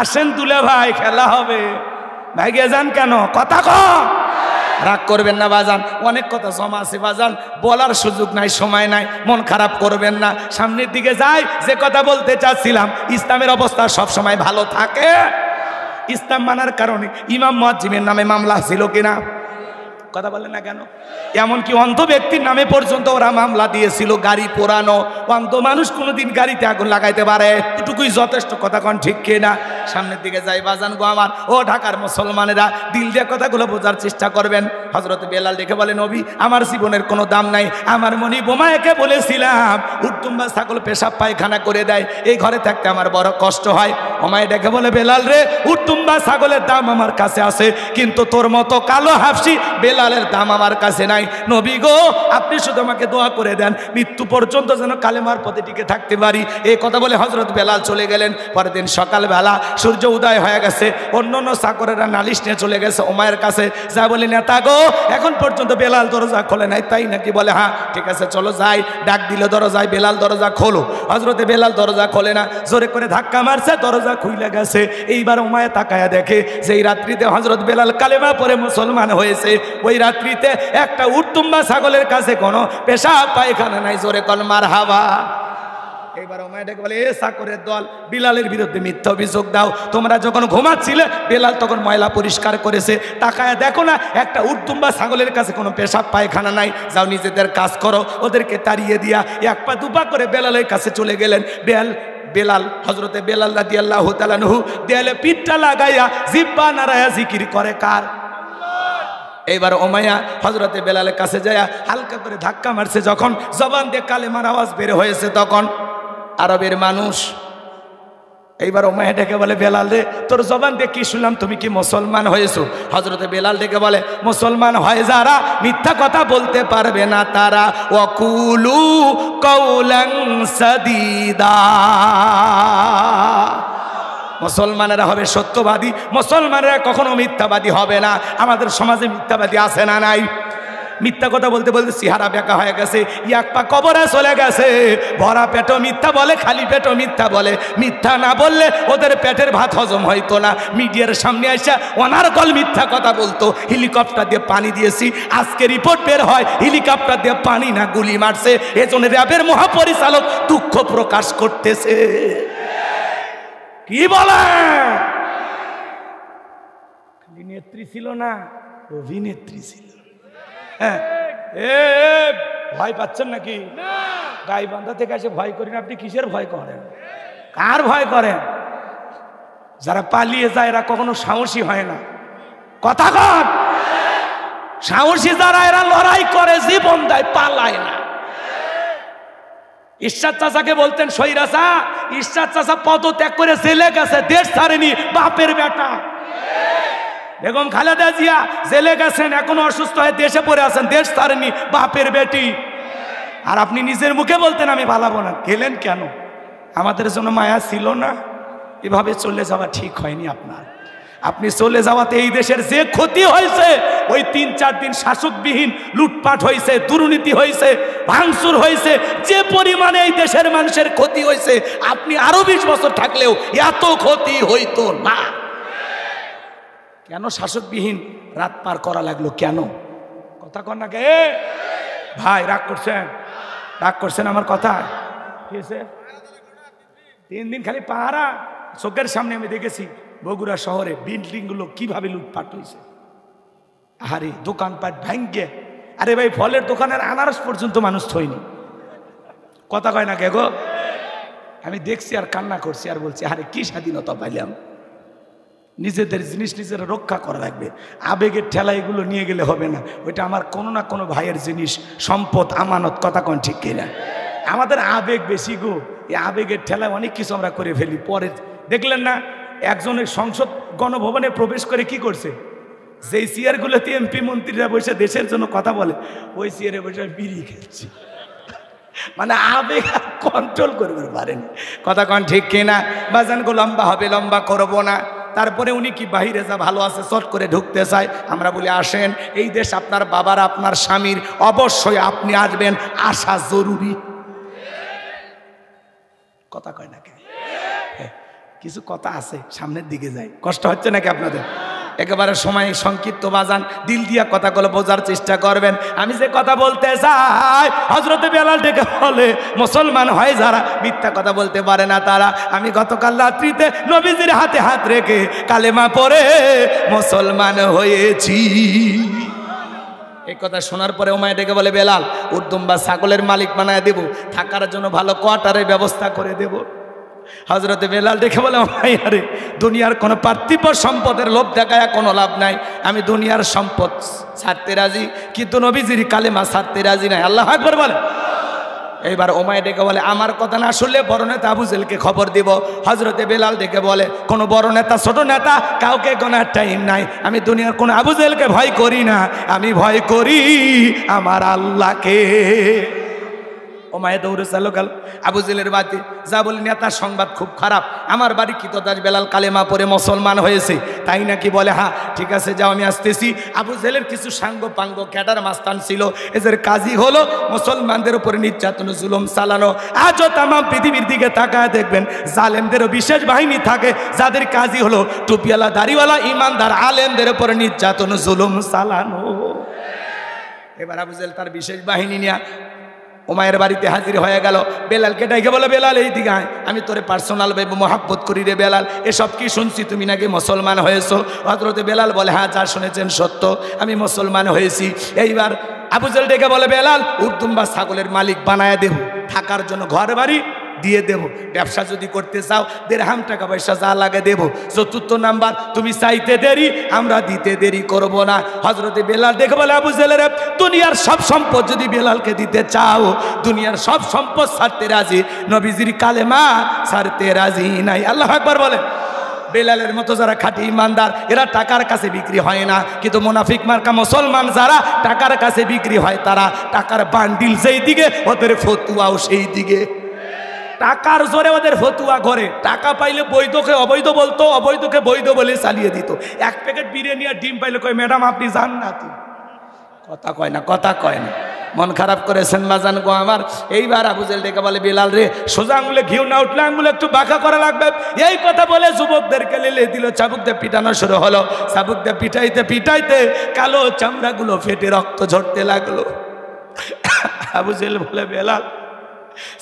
আসেন তুলে ভাই, খেলা হবে। ভাইগে যান কেন? কথা কম। রাগ করবেন না বাজান, অনেক কথা জমা আছে বাজান, বলার সুযোগ নাই, সময় নাই, মন খারাপ করবেন না। সামনের দিকে যাই। যে কথা বলতে চাচ্ছিলাম, ইসলামের অবস্থা সব সময় ভালো থাকে। ইসলাম মানার কারণে ইমাম মুয়াজ্জিমের নামে মামলা ছিল কিনা? কথা বলেন না কেন? এমনকি অন্ধ ব্যক্তির নামে পর্যন্ত ওরা মামলা দিয়েছিল। গাড়ি পোড়ানো, অন্ধ মানুষ কোনোদিন গাড়িতে আগুন লাগাইতে পারে, এটুকুই যথেষ্ট। কথা কন ঠিক কিনা? সামনের দিকে যাই বাজান গো আমার। ও ঢাকার মুসলমানেরা, দিল দিয়ে কথাগুলো বোঝার চেষ্টা করবেন। হযরত বেলাল দেখে বলে নবী আমার জীবনের কোনো দাম নাই, আমার মনি বোমায়কে বলেছিলাম উট্টুম্বা ছাগল পেশাব পায়খানা করে দেয়, এই ঘরে থাকতে আমার বড় কষ্ট হয়। ওমায় ডেকে বলে বেলাল রে, উট্টুম্বা ছাগলের দাম আমার কাছে আছে, কিন্তু তোর মতো কালো হাফসি বেলালের দাম আমার কাছে নাই। নবী গো আপনি শুধু আমাকে দোয়া করে দেন, মৃত্যু পর্যন্ত যেন কালেমার পথে টিকে থাকতে পারি। এই কথা বলে হযরত বেলাল চলে গেলেন। পরের দিন সকালবেলা সূর্য উদয় হয়ে গেছে, অন্য অন্য চাকরেরা নালিশ নিয়ে চলে গেছে ওমায়ের কাছে। যা বলে নেতা গো এখন পর্যন্ত বেলাল দরজা খোলে নাই, তাই নাকি? বলে হ্যাঁ। ঠিক আছে চলো যাই। ডাক দিল দরজায়, বেলাল দরজা খোলো। হযরতে বেলাল দরজা খোলে না, জোরে করে ধাক্কা মারছে, দরজা খুইলা গেছে। এইবার ওমায়ে তাকায়া দেখে যে এই রাত্রিতে হযরত বেলাল কালেমা পড়ে মুসলমান হয়েছে। ওই রাত্রিতে একটা উট্টুম্বা ছাগলের কাছে কোনো পেশাব পায়খানা নাই। জোরে কল মারহাবা। এইবার ওমায়ে ডেকে বলে এ চাকরের দল, বিলালের বিরুদ্ধে মিথ্যা অভিযোগ দাও। তোমরা যখন ঘুমাচ্ছিলে বেলাল তখন ময়লা পরিষ্কার করেছে, তাকায়া দেখো না একটা উট্টুম্বা ছাগলের কাছে কোনো পেশাব পায়খানা নাই। যাও নিজেদের কাজ করো। ওদেরকে তাড়িয়ে দিয়া এক পা দুপা করে বেলালের কাছে চলে গেলেন। বেলাল হযরতে বেলাল রাদিয়াল্লাহু তাআলা আনহু দেয়ালে পিঠটা লাগাইয়া জিহ্বা নাড়ায়া জিকির করে কার? এইবার ওমাইয়া হযরতে বেলালের কাছে যায় হালকা করে ধাক্কা মারছে। যখন জবান দিয়ে কালেমার আওয়াজ বের হয়েছে তখন আরবের মানুষ। এইবার ওমাইয়া ডেকে বলে বেলাল রে তোর জবান দিয়ে কি শুনলাম, তুমি কি মুসলমান হয়েছো? হযরতে বেলাল ডেকে বলে মুসলমান হয় যারা মিথ্যা কথা বলতে পারবে না তারা। ওয়াকুলু কাওলান সাদীদা, মুসলমানেরা হবে সত্যবাদী, মুসলমানেরা কখনো মিথ্যাবাদী হবে না। আমাদের সমাজে মিথ্যাবাদী আছে না নাই? মিথ্যা কথা বলতে বলতে চেহারা বেঁকা হয়ে গেছে, এক পা কবরে চলে গেছে। ভরা পেটও মিথ্যা বলে, খালি পেটও মিথ্যা বলে। মিথ্যা না বললে ওদের পেটের ভাত হজম হইতো না। মিডিয়ার সামনে এসে অনারকল মিথ্যা কথা বলতো। হেলিকপ্টার দিয়ে পানি দিয়েছি, আজকে রিপোর্ট বের হয় হেলিকপ্টার দিয়ে পানি না গুলি মারছে। এজন্য র্যাবের মহাপরিচালক দুঃখ প্রকাশ করতেছে। কি বলে? খালি নেত্রী ছিল না, অভিনেত্রী ছিল। হ্যাঁ, ভয় পাচ্ছেন নাকি? গাইবান্ধা থেকে এসে ভয় করেন। আপনি কিসের ভয় করেন? কার ভয় করেন? যারা পালিয়ে যায় এরা কখনো সাহসী হয় না। কথা কন। সাহসী যারা এরা লড়াই করে, জীবন দেয়, পালায় না। ঈশ্বর চাচাকে বলতেন সৈরাচা, ঈশ্বর চাচা পদত্যাগ করে জেলে গেছে, দেশ ছাড়েনি, বাপের বেটা। বেগম খালেদা জিয়া জেলে গেছেন, এখনো অসুস্থ হয়ে দেশে পড়ে আছেন, দেশ ছাড়েনি, বাপের বেটি। আর আপনি নিজের মুখে বলতেন আমি পালাবো না। গেলেন কেন? আমাদের জন্য মায়া ছিল না? এভাবে চলে যাওয়া ঠিক হয়নি আপনার। আপনি চলে যাওয়াতে এই দেশের যে ক্ষতি হয়েছে, ওই 3-4 দিন শাসকবিহীন লুটপাট হয়েছে, দুর্নীতি হয়েছে, ভাঙচুর হয়েছে, যে পরিমাণে এই দেশের মানুষের ক্ষতি হয়েছে, আপনি আরো 20 বছর থাকলেও এত ক্ষতি হইতো না। কেন শাসকবিহীন রাত পার করা লাগলো? কেন? কথা কন না কে ভাই? রাগ করছেন? রাগ করছেন আমার কথা? ঠিক আছে, 3 দিন খালি পাহারা। চোখের সামনে আমি দেখেছি বগুড়া শহরে বিল্ডিং গুলো কিভাবে লুটপাট হয়েছে। আরে দোকানপাট ভাঙ্গে, আরে ভাই ফলের দোকানের আনারস পর্যন্ত মানুষ থইনি। কথা কয় না কে গো? আমি দেখছি আর কান্না করছি আর বলছি আরে কি স্বাধীনতা পাইলাম। নিজেদের জিনিস নিজেরা রক্ষা করা লাগবে। আবেগের ঠেলা এগুলো নিয়ে গেলে হবে না। ওইটা আমার কোনো না কোনো ভাইয়ের জিনিস, সম্পদ, আমানত। কথা কোন ঠিক কিনা? আমাদের আবেগ বেশি গো। এই আবেগের ঠেলায় অনেক কিছু আমরা করে ফেলি। পরে দেখলেন না একজনের সংসদ গণভবনে প্রবেশ করে কি করছে? যেই চেয়ারগুলোতে এমপি মন্ত্রীরা বসে দেশের জন্য কথা বলে, ওই চেয়ারে বসে বিড়ি খেলছে। মানে আবেগ কন্ট্রোল করতে পারেন। কথা কোন ঠিক কিনা? বাজানগো লম্বা হবে, লম্বা করবো না। তারপরে উনি কি বাহিরে যা ভালো আছে চট করে ঢুকতে চায়। আমরা বলি আসেন, এই দেশ আপনার বাবার, আপনার স্বামীর, অবশ্যই আপনি আসবেন, আসা জরুরি। কথা কয় না কে? কিছু কথা আছে, সামনের দিকে যাই। কষ্ট হচ্ছে নাকি আপনাদের? একেবারে সময় সংক্ষিপ্ত বাজান, দিল দিয়া কথাগুলো বোঝার চেষ্টা করবেন। আমি যে কথা বলতে চাই, হযরতে বেলাল ডেকে বলে মুসলমান হয় যারা, মিথ্যা কথা বলতে পারে না তারা। আমি গতকাল রাত্রিতে নবীজির হাতে হাত রেখে কালেমা পড়ে মুসলমান হয়েছি। এই কথা শোনার পরে ওমায় ডেকে বলে বেলাল, উর্দুম্বা ছাগলের মালিক বানায় দেব, থাকার জন্য ভালো কোয়ার্টারের ব্যবস্থা করে দেব। হযরতে বেলাল দেখে বলে আরে দুনিয়ার কোনো পার্থিব সম্পদের লোভ দেখায় কোনো লাভ নাই। আমি দুনিয়ার সম্পদ ছাড়তে রাজি, কিন্তু নবীজির কালেমা ছাড়তে রাজি নাই। আল্লাহু আকবার বলে। এইবার ওমায় ডেকে বলে আমার কথা না শুনলে বড় নেতা আবু জেহেলকে খবর দিব। হযরতে বেলাল ডেকে বলে কোনো বড় নেতা ছোট নেতা কাউকে গোনার টাইম নাই। আমি দুনিয়ার কোনো আবু জেহেলকে ভয় করি না, আমি ভয় করি আমার আল্লাহকে। ওমায় দৌড়ে চালো গেল আবু জেহেলের বাড়িতে, যা বলি নেতার সংবাদ খুব খারাপ, আমার বাড়ি কৃতদাস বেলাল কালেমা পড়ে মুসলমান হয়েছে। তাই নাকি? বলে হ্যাঁ ঠিক আছে যাও আমি আসতেছি। আবু জেহেলের কিছু সাঙ্গ পাঙ্গ ক্যাডার মাস্তান ছিল, এদের কাজই হলো মুসলমানদের উপরে নির্যাতন জুলুম চালানো। আজও তাম পৃথিবীর দিকে তাকায় দেখবেন জালেমদেরও বিশেষ বাহিনী থাকে, যাদের কাজই হলো টুপিওয়ালা দাড়িওয়ালা ইমানদার আলেমদের উপরে নির্যাতন জুলুম চালানো। এবার আবু জেহেল তার বিশেষ বাহিনী নিয়ে ওমায়ের বাড়িতে হাজির হয়ে গেল। বেলালকে ডাইকে বলে বেলাল এই দিকে আয়, আমি তোরে পার্সোনাল ভাবে মহাব্বত করি রে বেলাল। এসব কি শুনছি তুমি নাকি মুসলমান হয়েছো? হযরতে বেলাল বলে হ্যাঁ যা শুনেছেন সত্য, আমি মুসলমান হয়েছি। এইবার আবু জেহেল ডেকে বলে বেলাল উর্দুম্বা ছাগলের মালিক বানায় দেব, থাকার জন্য ঘর বাড়ি দিয়ে দেব, ব্যবসা যদি করতে চাও দিরহাম টাকা পয়সা যা লাগে দেব। ৪র্থ নাম্বার তুমি চাইতে দেরি, আমরা দিতে দেরি করব না। হযরতে বেলাল দেখে বলে আবু জেহেলের দুনিয়ার সব সম্পদ যদি বেলালকে দিতে চাও, দুনিয়ার সব সম্পদ ছাড়তে রাজি, নবীজির কালেমা ছাড়তে রাজি নাই। আল্লাহু আকবার বলে। বেলালের মতো যারা খাঁটি ইমানদার এরা টাকার কাছে বিক্রি হয় না, কিন্তু মুনাফিক মার্কা মুসলমান যারা টাকার কাছে বিক্রি হয়, তারা টাকার বান্ডিল যেই দিকে ওদের ফতুয়াও সেই দিকে। টাকার জোরে ওদের ফতুয়া করে, টাকা পাইলে বৈধকে অবৈধ বলতো, অবৈধকে বৈধ বলে চালিয়ে দিত। এক প্যাকেট বিরিয়ানি আর ডিম পাইলে কয় ম্যাডাম আপনি যান না। তুই কথা কয় না, কথা কয় না। মন খারাপ করেছেন বাজান গো আমার। এইবার আবু জেহেল ডেকে বলে বেলাল রে সোজা আঙুলে ঘিউ না উঠলে আঙুলে একটু বাঁকা করা লাগবে। এই কথা বলে যুবকদেরকে লেলে দিল, চাবুক দিয়ে পিটানো শুরু হলো। চাবুক দিয়ে পিটাইতে পিটাইতে কালো চামড়াগুলো ফেটে রক্ত ঝরতে লাগলো। আবু জেহেল বলে বেলাল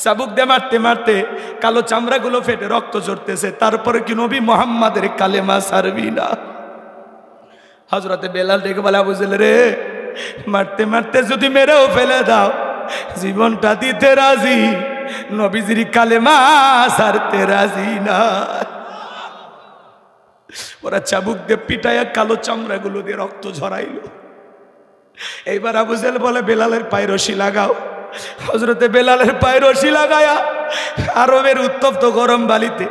চাবুক দিয়ে মারতে মারতে কালো চামড়াগুলো ফেটে রক্ত ঝরতেছে, তারপরে কি নবী মুহাম্মাদের কালেমা ছাড়বি না? হযরতে বেলাল ডেকে বলে আবু জেহেল রে মারতে মারতে যদি মেরেও ফেলে দাও, জীবনটা দিতে রাজি, নবীজির কালেমা ছাড়তে রাজি না। ওরা চাবুক দিয়ে পিটাইয়া কালো চামড়াগুলো দিয়ে রক্ত ঝরাইল। এইবার আবু জেহেল বলে বেলালের পায়ে রশি লাগাও। হযরতে বেলালের পায়ে রশি লাগায়া আরবের উত্তপ্ত গরম বালিতে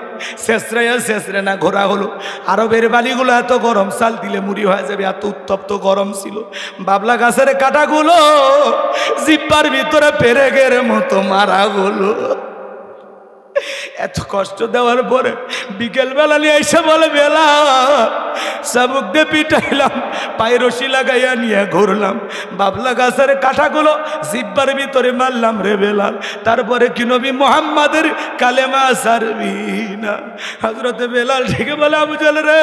শেষরাইয়া শেষরে না ঘোরা হলো। আরবের বালিগুলো এত গরম, চাল দিলে মুড়ি হয়ে যাবে, এত উত্তপ্ত গরম ছিল। বাবলা গাছের কাঁটাগুলো জিব্বার ভিতরে পেরেকের মতো মারা হলো। এত কষ্ট দেওয়ার পরে বিকেল বেলা নিয়ে এসে বলে বেলা চাবুক দিয়ে পিটাইলাম, পায়ে রশি লাগাইয়া নিয়ে ঘুরলাম, বাবলা গাছের কাঁটাগুলো জিব্বার ভিতরে মারলাম রে বেলাল, তারপরে কি নবী মুহাম্মাদের কালেমা ছাড়বি না? হযরতে বেলাল ঠিকই বলে, আবু জাহেল রে,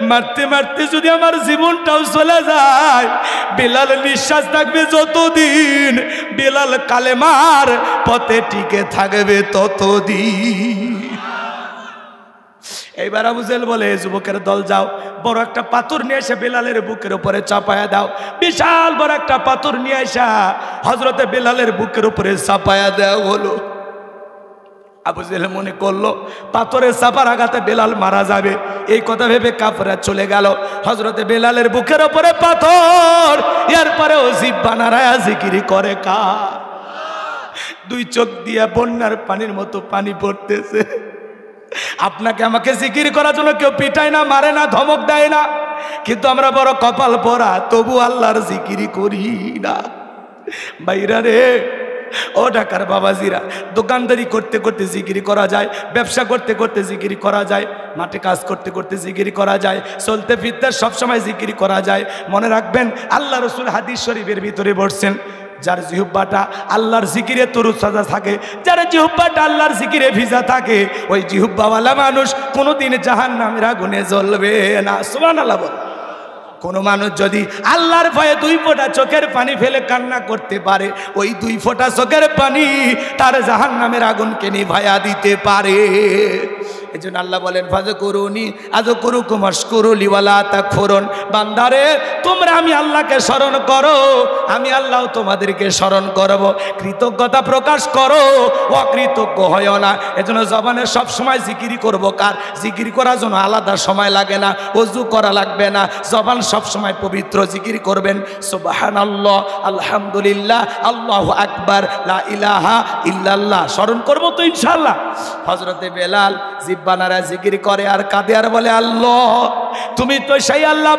মারতে মারতে যদি আমার জীবনটাও চলে যায়, বেলাল নিঃশ্বাস থাকবে যতদিন, বেলাল কালেমার পথে টিকে থাকবে ততদিন। এইবার আবু জাহেল বলে, যুবকের দল যাও, বড় একটা পাথর নিয়ে এসে বেলালের বুকের উপরে চাপায়া দাও। বিশাল বড় একটা পাথর নিয়ে আসা হযরতে বেলালের বুকের উপরে চাপায়া দেওয়া হলো। আবু জাহেল মনে করলো পাথরের চাপার আঘাতে বেলাল মারা যাবে, এই কথা ভেবে কাফেররা চলে গেল। হযরতে বেলালের বুকের উপরে পাথর, এরপরেও জিহ্বা নাড়ায়া জিকিরি করে কার? দুই চোখ দিয়া বন্যার পানির মতো পানি পড়তেছে। আপনাকে আমাকে জিকির করার জন্য কেউ পিটায় না, মারে না, ধমক দেয় না, কিন্তু আমরা বড় কপাল পরা, তবু আল্লাহর জিকিরি করি না। ভাইরা রে, ও ঢাকার বাবাজিরা, দোকানদারি করতে করতে জিকিরি করা যায়, ব্যবসা করতে করতে জিকিরি করা যায়, মাঠে কাজ করতে করতে জিকিরি করা যায়, চলতে ফিরতে সবসময় জিকিরি করা যায়। মনে রাখবেন, আল্লাহ রাসূল হাদিস শরীফের ভিতরে বলছেন, যার জিহ্বাটা আল্লাহর জিকিরে তরুতাজা থাকে, যার জিহ্বাটা আল্লাহর জিকিরে ভিজা থাকে, ওই জিহ্বাওয়ালা মানুষ কোনোদিন জাহান্নামের আগুনে জ্বলবে না। সুবহানাল্লাহ বল। কোনো মানুষ যদি আল্লাহর ভয়ে দুই ফোঁটা চোখের পানি ফেলে কান্না করতে পারে, ওই দুই ফোঁটা চোখের পানি তার জাহান্নামের আগুনকে নিভায়া দিতে পারে। এই জন্য আল্লাহ বলেন, ফাযকুরুনি আযকুরুকুম ওয়াশকুরুলি ওয়ালা তাকফুরুন। বান্দারে, তোমরা আমি আল্লাহকে স্মরণ করো, আমি আল্লাহ তোমাদেরকে স্মরণ করব। কৃতজ্ঞতা প্রকাশ করো, অকৃতজ্ঞ হয়ো না। এজন্য জবানে সব সময় জিকিরি করব। কার? জিকির করার জন্য আলাদা সময় লাগে না, ওযু করা লাগবে না, জবান সব সময় পবিত্র জিকির করবেন। সুবহানাল্লাহ, আলহামদুলিল্লাহ, আল্লাহু আকবার, লা ইলাহা ইল্লাল্লাহ স্মরণ করব তো ইনশাআল্লাহ। হযরতে বেলাল জিহ্বা নাড়া জিকির করে আর কাঁদে আর বলে, আল্লাহ তুমি তো সেই আল্লাহ,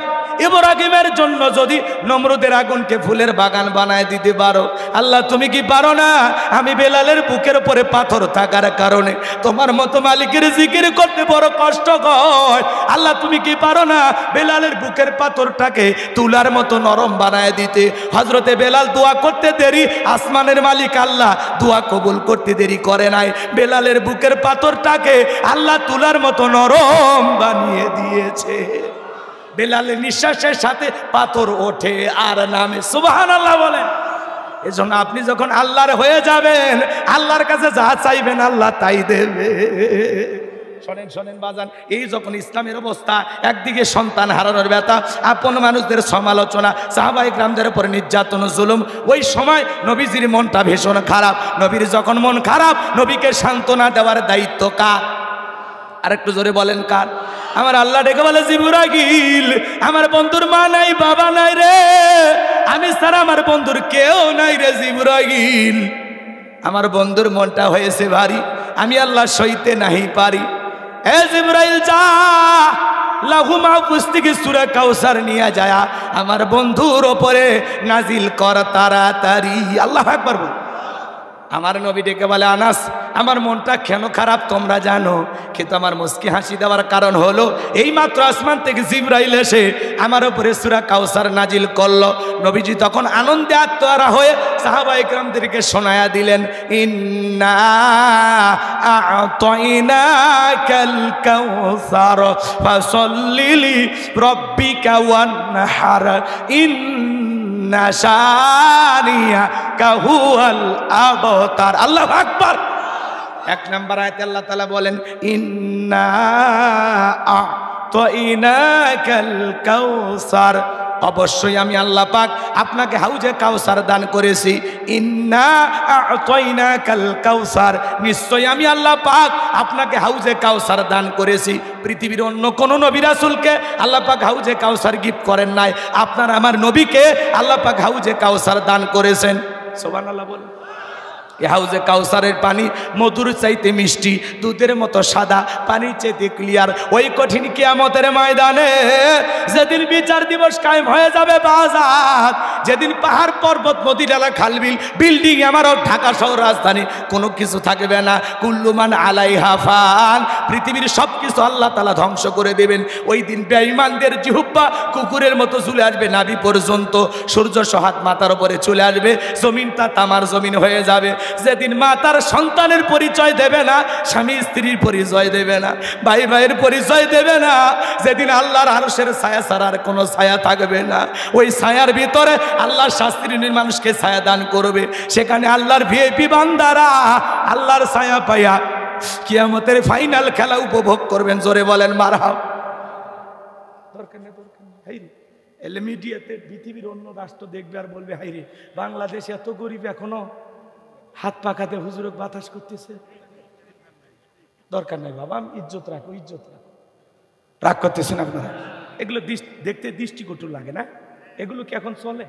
ইব্রাহিমের জন্য যদি নমরুদের আগুনকে ফুলের বাগান বানায় দিতে পারো, আল্লাহ তুমি কি পারো না? আমি বেলালের বুকের উপরে পাথর থাকার কারণে তোমার মতো মালিকের জিকির করতে বড় কষ্ট হয়, আল্লাহ তুমি কি পারো না বেলালের বুকের পাথরটাকে তুলার মতো নরম বানায় দিতে? হযরতে বেলাল দোয়া করতে দেরি, আসমানের মালিক আল্লাহ দোয়া কবুল করতে দেরি করে নাই, বেলালের বুকের পাথরটাকে আল্লাহ তুলার মতো নরম বানিয়ে দিয়েছে। বেলালের নিঃশ্বাসের সাথে পাথর ওঠে আর নামে। সুবহানাল্লাহ বলেন। এজন্য আপনি যখন আল্লাহর হয়ে যাবেন, আল্লাহর কাছে যা চাইবেন আল্লাহ তাই দেবে। শোনেন শোনেন বাজান, এই যখন ইসলামের অবস্থা, একদিকে সন্তান হারানোর ব্যথা, আপন মানুষদের সমালোচনা, সাহাবায়ে কেরামদের উপর নির্যাতন, জুলুম, ওই সময় নবীজির মনটা ভীষণ খারাপ। নবীর যখন মন খারাপ, নবীকে সান্ত্বনা দেওয়ার দায়িত্ব কার? আর একটু জোরে বলেন কার? আমার আল্লাহ ডেকে বলে, জিবরাইল, আমার বন্ধুর মা নাই, বাবা নাই রে, আমি ছাড়া আমার বন্ধুর কেউ নাই রে জিবরাইল। আমার বন্ধুর মনটা হয়েছে ভারী, আমি আল্লাহ সইতে নাহি পারি। এ জিবরাইল, যা লাহু মাহফুজ থেকে সূরা কাউসার নিয়ে যায় আমার বন্ধুর ওপরে নাজিল কর তাড়াতাড়ি। আল্লাহু আকবার বল। আমার নবী ডেকে বলে, আনাস, আমার মনটা কেন খারাপ তোমরা জানো? কিন্তু আমার মুস্কি হাসি দেওয়ার কারণ হলো, এই মাত্র আসমান থেকে জিবরাইল এসে আমার উপরে সূরা কাউসার নাজিল করলো। নবীজি তখন আনন্দে আত্মহারা হয়ে সাহাবায়ে কেরামদেরকে শোনায়া দিলেন, ইন্না আ'তাইনাকাল কাউসার ফাসাল্লি লিরাব্বিকা ওয়ানহার, ইন্না শানিয়াকা হুয়াল আবতার। আল্লাহু আকবার। এক নম্বর আয়াতে আল্লাহ তাআলা বলেন, ইন্না আ'তাইনাকাল কাউসার, অবশ্যই আমি আল্লাহ পাক আপনাকে হাউজে কাউসার দান করেছি। ইন্না আ'তাইনাকাল কাউসার, নিশ্চয়ই আমি আল্লাহ পাক আপনাকে হাউজে কাউসার দান করেছি। পৃথিবীর অন্য কোন নবী রাসূলকে আল্লাহ পাক হাউজে কাউসার গিফট করেন নাই, আপনার আমার নবীকে আল্লাহ পাক হাউজে কাউসার দান করেছেন। সুবহানাল্লাহ বলেন। এই হাউজে কাউসারের পানি মধুর চাইতে মিষ্টি, দুধের মতো সাদা, পানির চাইতে ক্লিয়ার। ওই কঠিন কিয়ামতের ময়দানে যেদিন বিচার দিবস কায়েম হয়ে যাবে বাজার, যেদিন পাহাড় পর্বত নদী ডালা খালবিল বিল্ডিং আমারও ঢাকা শহর রাজধানী কোনো কিছু থাকবে না। কুল্লুমান আলাইহা ফান, পৃথিবীর সব কিছু আল্লাহ তাআলা ধ্বংস করে দেবেন। ওই দিন বেঈমানদের জিহ্বা কুকুরের মতো চলে আসবে নাভি পর্যন্ত, সূর্য সহাত মাথার উপরে চলে আসবে, জমিনটা তামার জমিন হয়ে যাবে। যেদিন মা তার সন্তানের পরিচয় দেবে না, স্বামী স্ত্রীর পরিচয় দেবে না, ভাই ভাইয়ের পরিচয় দেবে না, যেদিন আল্লাহর আরশের ছায়া ছাড়ার কোনো ছায়া থাকবে না, ওই ছায়ার ভিতরে আল্লাহর শাস্ত্রীয় মানুষকে ছায়া দান করবে। সেখানে আল্লাহর ভিআইপি বান্দারা আল্লাহর ছায়া পাইয়া কিয়ামতের ফাইনাল খেলা উপভোগ করবেন। জোরে বলেন মারহাবা। দরকার নেই, দরকার নেই। হাইরে এলে মিডিয়াতে পৃথিবীর অন্য রাষ্ট্র দেখবে আর বলবে হাইরে বাংলাদেশ এত গরিব এখনো হাত পাকাতে হুজুরক বাতাস করতেছে। দরকার নাই বাবা, আমি ইজ্জত রাখো, ইজ্জত রাখো। রাগ করতেছেন আপনারা? এগুলো দেখতে দৃষ্টিকটু লাগে না? এগুলো কি এখন চলে?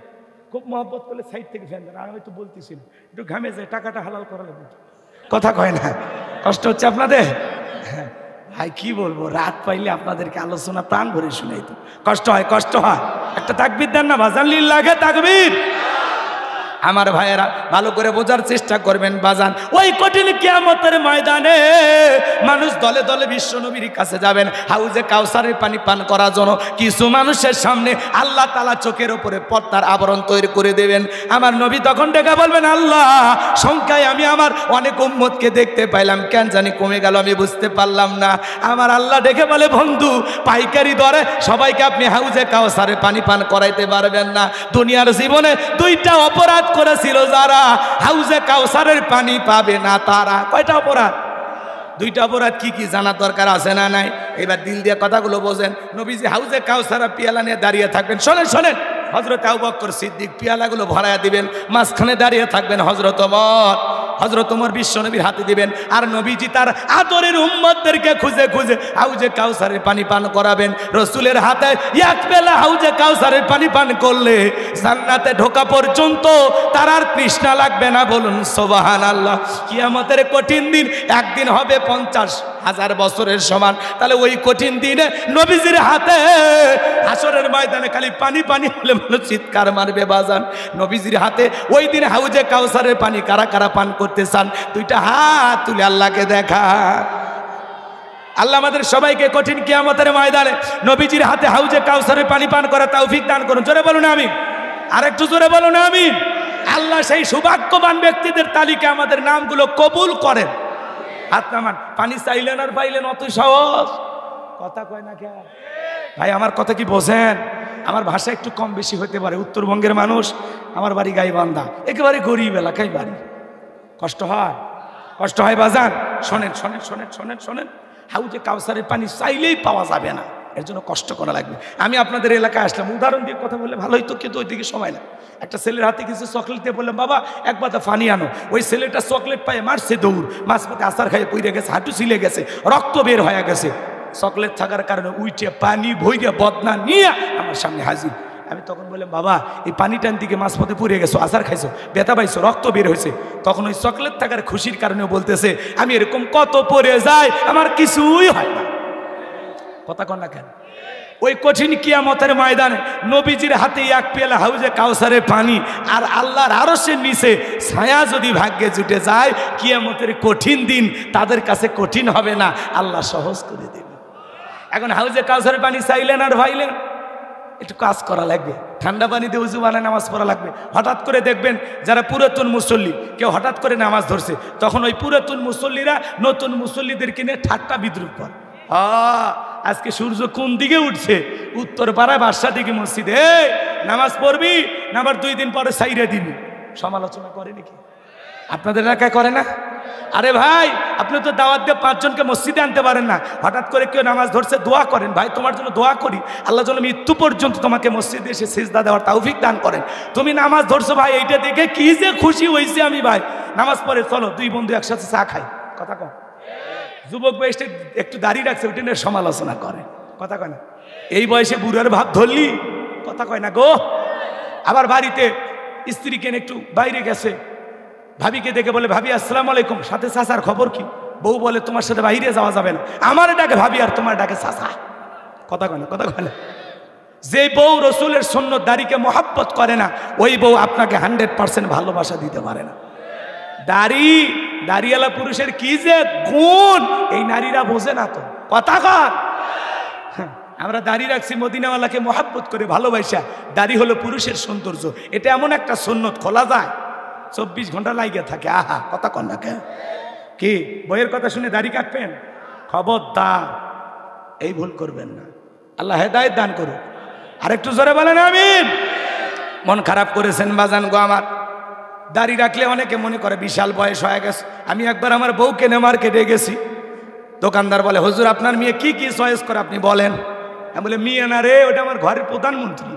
খুব মহব্বত করলে সাইড থেকে ফ্যান দেন। আমি হয়তো বলতেছি না, একটু ঘামে যায়, টাকাটা হালাল করা লাগবে। কথা কয় না? কষ্ট হচ্ছে আপনাদের? হ্যাঁ ভাই কি বলবো, রাত পাইলে আপনাদেরকে আলোচনা প্রাণ ভরে শুনাই তো কষ্ট হয়, কষ্ট হয়। একটা তাকবীর দেন না বাজান, লিল্লাহে তাকবীর। আমার ভাইয়েরা ভালো করে বোঝার চেষ্টা করবেন বাজান। ওই কঠিন কিয়ামতের ময়দানে মানুষ দলে দলে বিশ্ব নবীর কাছে যাবেন হাউজে কাউসারের পানি পান করার জন্য। কিছু মানুষের সামনে আল্লাহ তাআলা চোখের উপরে পর্দার আবরণ তৈরি করে দেবেন। আমার নবী তখন ডেকে বলবেন, আল্লাহ সংখ্যায় আমি আমার অনেক উম্মতকে দেখতে পাইলাম, কেন জানি কমে গেল, আমি বুঝতে পারলাম না। আমার আল্লাহ ডেকে বলে, বন্ধু পাইকারি দরে সবাইকে আপনি হাউজে কাউসারের পানি পান করাইতে পারবেন না। দুনিয়ার জীবনে দুইটা অপরাধ করেছিল যারা, হাউজে কাউসারের পানি পাবে না তারা। কয়টা অপরাধ? দুইটা অপরাধ। কি কি জানার দরকার আছে না নাই? এবার দিল দিয়ে কথাগুলো বোঝেন। নবীজি হাউজে কাউসার পিয়ালা নিয়ে দাঁড়িয়ে থাকবেন। শোনেন শোনেন, হযরত আবু বকর সিদ্দিক পিয়ালাগুলো ভরাইয়া দিবেন, মাঝখানে দাঁড়িয়ে থাকবেন হযরত ওমর। হযরত ওমর বিশ্ব নবীর হাতে দিবেন, আর নবীজি তার আদরের উম্মতদেরকে খুঁজে খুঁজে হাউজে কাউসারের পানি পান করাবেন। রাসূলের হাতে এক পেলা হাউজে কাউসারের পানি পান করলে জান্নাতে ঢোকা পর্যন্ত তার আর তৃষ্ণা লাগবে না। বলুন সুবহানাল্লাহ। কিয়ামতের কঠিন দিন একদিন হবে 50,000 বছরের সমান। তাহলে ওই কঠিন দিনে নবীজির হাতে হাসরের ময়দানে খালি পানি পানি হলে মানুষ চিৎকার মারবে বাজান। নবীজির হাতে ওই দিন হাউজে কাউসারের পানি কারা কারা পান করতে চান? দুইটা হাত তুলে আল্লাহকে দেখা। আল্লাহ আমাদের সবাইকে কঠিন কিয়ামতের ময়দানে নবীজির হাতে হাউজে কাউসারের পানি পান করা তৌফিক দান করুন। জোরে বলুন আমিন। আর একটু জোরে বলুন আমিন। আল্লাহ সেই সৌভাগ্যবান ব্যক্তিদের তালিকা আমাদের নামগুলো কবুল করেন। হাত নামান। পানি চাইলেন আর পাইলেন, অত সহজ কথা কয় না কে ভাই? আমার কথা কি বোঝেন? আমার ভাষা একটু কম বেশি হতে পারে, উত্তরবঙ্গের মানুষ, আমার বাড়ি গাইবান্ধা, একেবারে গরিব এলাকায় বাড়ি। কষ্ট হয়, কষ্ট হয় বাজান। শোনেন শোনেন শোনেন শোনেন শোনেন, হাউজে কাউসারের পানি চাইলেই পাওয়া যাবে না, এর জন্য কষ্ট করা লাগবে। আমি আপনাদের এলাকায় আসলাম, উদাহরণ দিয়ে কথা বললে ভালোই তো, কিন্তু ওইদিকে সময় না। একটা ছেলের হাতে কিছু চকলেট দিয়ে বললাম, বাবা এক বাতা পানি আনো। ওই ছেলেটা চকলেট পায়ে মারছে দৌড়, মাঝপথে আচার খাইয়ে পইরে গেছে, হাঁটু ছিলে গেছে, রক্ত বের হয়ে গেছে। চকলেট থাকার কারণে উইটে পানি ভইরে বদনা নিয়ে আমার সামনে হাজির। আমি তখন বললাম, বাবা এই পানিটার দিকে মাঝপথে পুড়ে গেছো, আচার খাইছো, ব্যথা পাইছো, রক্ত বের হয়েছে। তখন ওই চকলেট থাকার খুশির কারণে বলতেছে, আমি এরকম কত পড়ে যাই, আমার কিছুই হয় না। কথা কন না কেন? ওই কঠিন কিয়ামতের ময়দানে নবীজির হাতে এক পেলা হাউজে কাউসারের পানি আর আল্লাহর আরশের নিচে ছায়া যদি ভাগ্যে জুটে যায়, কিয়ামতের কঠিন দিন তাদের কাছে কঠিন হবে না, আল্লাহ সহজ করে দেবে। এখন হাউজে কাউসারের পানি চাইলেন আর ভাইলেন, একটু কাজ করা লাগবে, ঠান্ডা পানিতে উজু বানায় নামাজ পড়া লাগবে। হঠাৎ করে দেখবেন যারা পুরাতন মুসল্লি, কেউ হঠাৎ করে নামাজ ধরছে, তখন ওই পুরাতন মুসল্লিরা নতুন মুসল্লিদের কিনে ঠাট্টা বিদ্রুপ করে। আজকে সূর্য কোন দিকে উঠছে? উত্তর পাড়ায় বাদশা দিকে মসজিদে নামাজ পড়বি না আবার 2 দিন পরে সাইরে দিবি, সমালোচনা করে নাকি? আপনাদের এলাকায় করে না? আরে ভাই আপনি তো দাওয়াত দিয়ে 5 জনকে মসজিদে আনতে পারেন না, হঠাৎ করে কেউ নামাজ ধরছে, দোয়া করেন, ভাই তোমার জন্য দোয়া করি, আল্লাহ যেন মৃত্যু পর্যন্ত তোমাকে মসজিদে এসে সিজদা দেওয়ার তৌফিক দান করেন। তুমি নামাজ ধরছো ভাই, এইটা দেখে কি যে খুশি হয়েছে আমি ভাই। নামাজ পড়ে চলো 2 বন্ধু একসাথে চা খাই। কথা কন। যুবক বয়সে একটু দাড়ি রাখছে, ওইটা নিয়ে সমালোচনা করে। কথা কয় না? এই বয়সে বুড়ার ভাব ধরলি, কথা কয় না গো। আবার বাড়িতে স্ত্রীকে একটু বাইরে গেছে, ভাবিকে দেখে বলে, ভাবি আসসালামু আলাইকুম, সাথে চাচার খবর কি? বউ বলে, তোমার সাথে বাইরে যাওয়া যাবে না, আমার ডাকে ভাবি আর তোমার ডাকে চাচা। কথা কয় না? কথা কয় না? যে বউ রসুলের সুন্নত দাড়িকে মহব্বত করে না, ওই বউ আপনাকে 100% ভালোবাসা দিতে পারে না। দাড়িওয়ালা পুরুষের কি যে গুণ, এই নারীরা বোঝে না তো। কথা কর, আমরা দাড়ি রাখছি মদিনাওয়ালাকে মহব্বত করে ভালোবাসা। দাড়ি হলো পুরুষের সৌন্দর্য, এটা এমন একটা সুন্নত খোলা যায় 24 ঘন্টা লাগিয়ে থাকে। আহা, কথা কন না কে? কি বইয়ের কথা শুনে দাড়ি কাটবেন? খবরদার, এই ভুল করবেন না। আল্লাহ হেদায়েত দান করুক। আরেকটু জোরে বলেন আমিন। মন খারাপ করেছেন বাজান গো আমার। দাড়ি রাখলে অনেকে মনে করে বিশাল বয়স হয়ে গেছে। আমি একবার আমার বউকে নিয়ে মার্কেটে গেছি, দোকানদার বলে, হুজুর আপনার মেয়ে কি কি চয়েস করে আপনি বলেন। আমি বলে, মেয়ে না রে, ওটা আমার ঘরের প্রধানমন্ত্রী।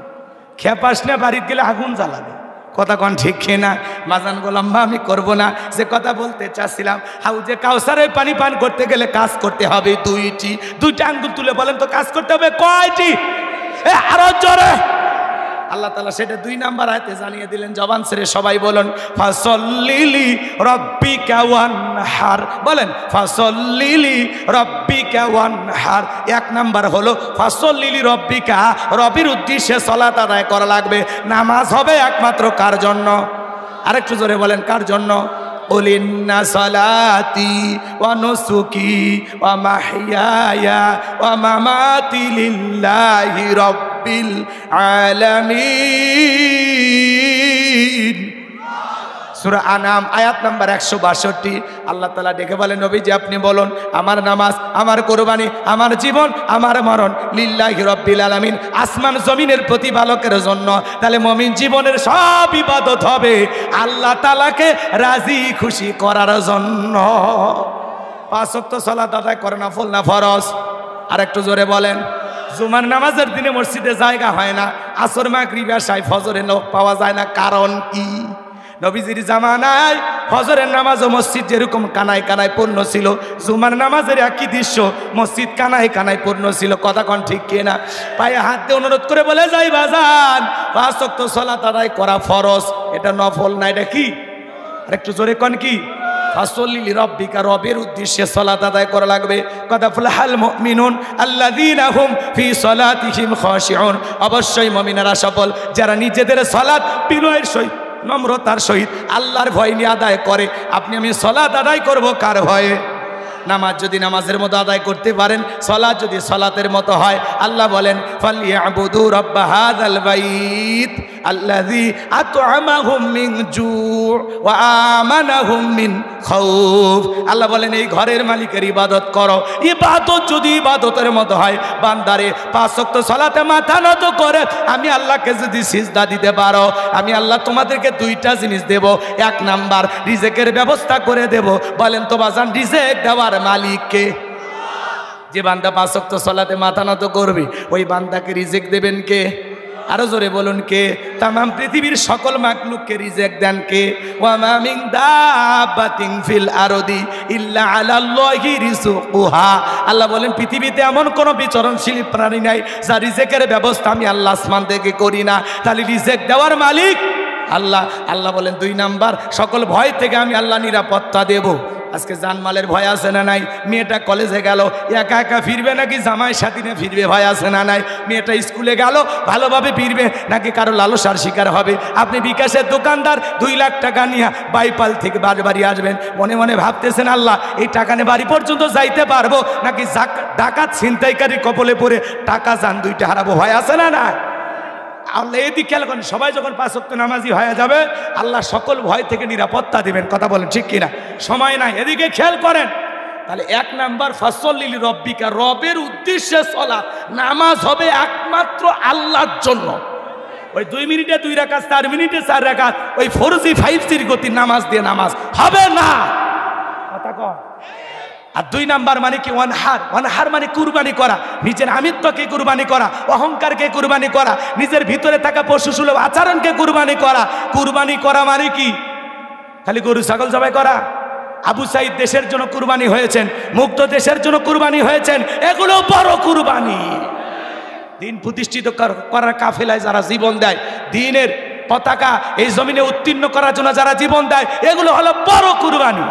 খেপাস না, বাড়িতে গেলে আগুন জ্বালাবে। কথা কন ঠিক খেয়ে না? বাজান গো লম্বা আমি করবো না, যে কথা বলতে চাচ্ছিলাম, হাউজে কাউসারে পানি পান করতে গেলে কাজ করতে হবে দুইটা আঙ্গুল তুলে বলেন তো, কাজ করতে হবে কয়টি? আরো জোরে। আল্লাহ তাআলা সেটা 2 নাম্বার আয়াতে জানিয়ে দিলেন। জবান ছেড়ে সবাই বলুন, ফাসল্লিলি রব্বিকা ওয়ানহার। বলেন, ফাসল্লিলি রব্বিকা ওয়ানহার। 1 নাম্বার হলো ফাসল্লিলি রব্বিকা, রবের উদ্দেশ্যে সালাত আদায় করা লাগবে। নামাজ হবে একমাত্র কার জন্য? আরেকটু জোরে বলেন, কার জন্য? قل إن صلاتي ونسكي ومحياي ومماتي لله رب العالمين। সূরা আনাম আয়াত নাম্বার 162। আল্লাহ তাআলা ডেকে বলেন, নবীজি আপনি বলুন, আমার নামাজ, আমার কুরবানি, আমার জীবন, আমার মরণ লিল্লাহি রাব্বিল আলামিন, আসমান জমিনের প্রতিপালকের জন্য। তাহলে মুমিন জীবনের সব ইবাদত হবে আল্লাহ তাআলাকে রাজি খুশি করার জন্য। 5 ওয়াক্ত সালাত আদায় করে, নফল না ফরজ? আর একটু জোরে বলেন। জুমার নামাজের দিনে মসজিদে জায়গা হয় না, আসর মাগরিব এশা ফজরে লোক পাওয়া যায় না, কারণ কি? নবীজির জামানায় ফজরের নামাজ ও মসজিদ যেরকম কানায় কানায় পূর্ণ ছিল, জুমার নামাজের একই দৃশ্য, মসজিদ কানায় কানায় পূর্ণ ছিল। কথা কন ঠিক কিনা? পায়ে হাত দিয়ে অনুরোধ করে বলে যাই, বাজান 5 ওয়াক্ত সালাত আদায় করা ফরজ, এটা নফল না, এটা কি? আর একটু জোরে কন, কি? ফাসল্লিলি রব্বিকা, রবের উদ্দেশ্যে সালাত আদায় করা লাগবে। কদ আফলাহাল মুমিনুন আল্লাযীনা হুম ফি সালাতিহিম খাশিউন। অবশ্যই মুমিনেরা সফল যারা নিজেদের সালাত বিনয়ের সহিত, নম্রতার সহিত আল্লাহর ভয় নিয়ে আদায় করে। আপনি আমি সালাত আদায় করব কার ভয়ে? নামাজ যদি নামাজের মতো আদায় করতে পারেন, সালাত যদি সালাতের মতো হয়, আল্লাহ বলেন, ফালিয়াবুদু রাব্ব হাযাল বাইত আল্লাযী আত'আমাহুম মিন জু' ওয়া আমানাহুম মিন খাউফ। আল্লাহ বলেন, এই ঘরের মালিকের ইবাদত করো। ইবাদত যদি ইবাদতের মতো হয়, বান্দারে 5 ওয়াক্ত সালাতে মাথা নত করে আমি আল্লাহকে যদি সিজদা দিতে পারো, আমি আল্লাহ তোমাদেরকে 2টা জিনিস দেব। 1 নাম্বার, রিজেকের ব্যবস্থা করে দেব। বলেন তো বাজান, রিজেক দেওয়ার মালিক কে? যে বান্দা 5 ওয়াক্ত সালাতে মাথা নত করবে, ওই বান্দাকে রিজেক দেবেন কে? আরো জোরে বলুন, কে? তামাম পৃথিবীর সকল মাখলুককে রিজেক দেন কে? ওয়া মা মিন দাব্বাতিন ফিল আরদি ইল্লা আলাল্লাহি রিজকুহা। আল্লাহ বলেন, পৃথিবীতে এমন কোন বিচরণশীল প্রাণী নাই যার রিজেকের ব্যবস্থা আমি আল্লাহ আসমান থেকে করি না। তাহলে রিজেক দেওয়ার মালিক আল্লাহ। আল্লাহ বলেন, 2 নাম্বার, সকল ভয় থেকে আমি আল্লাহ নিরাপত্তা দেব। আজকে জানমালের ভয় আছে না নাই? মেয়েটা কলেজে গেল, একা একা ফিরবে নাকি জামাই সাথী নিয়ে ফিরবে, ভয় আছে না নাই? মেয়েটা স্কুলে গেল, ভালোভাবে ফিরবে নাকি কারো লালসার শিকার হবে? আপনি বিকাশের দোকানদার, 2 লাখ টাকা নিয়ে বাইপাল থেকে বাড়ি আসবেন, মনে মনে ভাবতেছেন, আল্লাহ এই টাকা নিয়ে বাড়ি পর্যন্ত যাইতে পারবো নাকি ডাকাত ছিনতাইকারী কবলে পড়ে টাকা যান 2টা হারাবো? ভয় আছে না না? আল্লাহ এদিকে খেয়াল করেন, সবাই যখন 5 ওয়াক্ত নামাজি হয়ে যাবে, আল্লাহ সকল ভয় থেকে নিরাপত্তা দিবেন। কথা বলেন ঠিক কিনা? সময় নাই, এদিকে খেয়াল করেন। তাহলে 1 নাম্বার, ফাসল্লিলি রব্বিকা, রবের উদ্দেশ্যে সালাত, নামাজ হবে একমাত্র আল্লাহর জন্য। ওই 2 মিনিটে 2 রাকাত, 4 মিনিটে 4 রাকাত, ওই 4G 5G গতির নামাজ দিয়ে নামাজ হবে না। কথা কর। আর 2 নাম্বার মানে কি? ওয়ানহার মানে কুরবানি করা, নিজের আমিত্বকে কুরবানি করা, অহংকারকে কুরবানি করা, নিজের ভিতরে থাকা পশুসুলভ আচরণকে কুরবানি করা। কুরবানি করা মানে কি? খালি গরু ছাগল জবাই করা? আবু সাইদ দেশের জন্য কুরবানি হয়েছেন, মুক্ত দেশের জন্য কুরবানি হয়েছেন, এগুলো বড় কুরবানি। দিন প্রতিষ্ঠিত করার কাফেলায় যারা জীবন দেয়, দিনের পতাকা এই জমিনে উত্তীর্ণ করার জন্য যারা জীবন দেয়, এগুলো হলো বড় কুরবানি।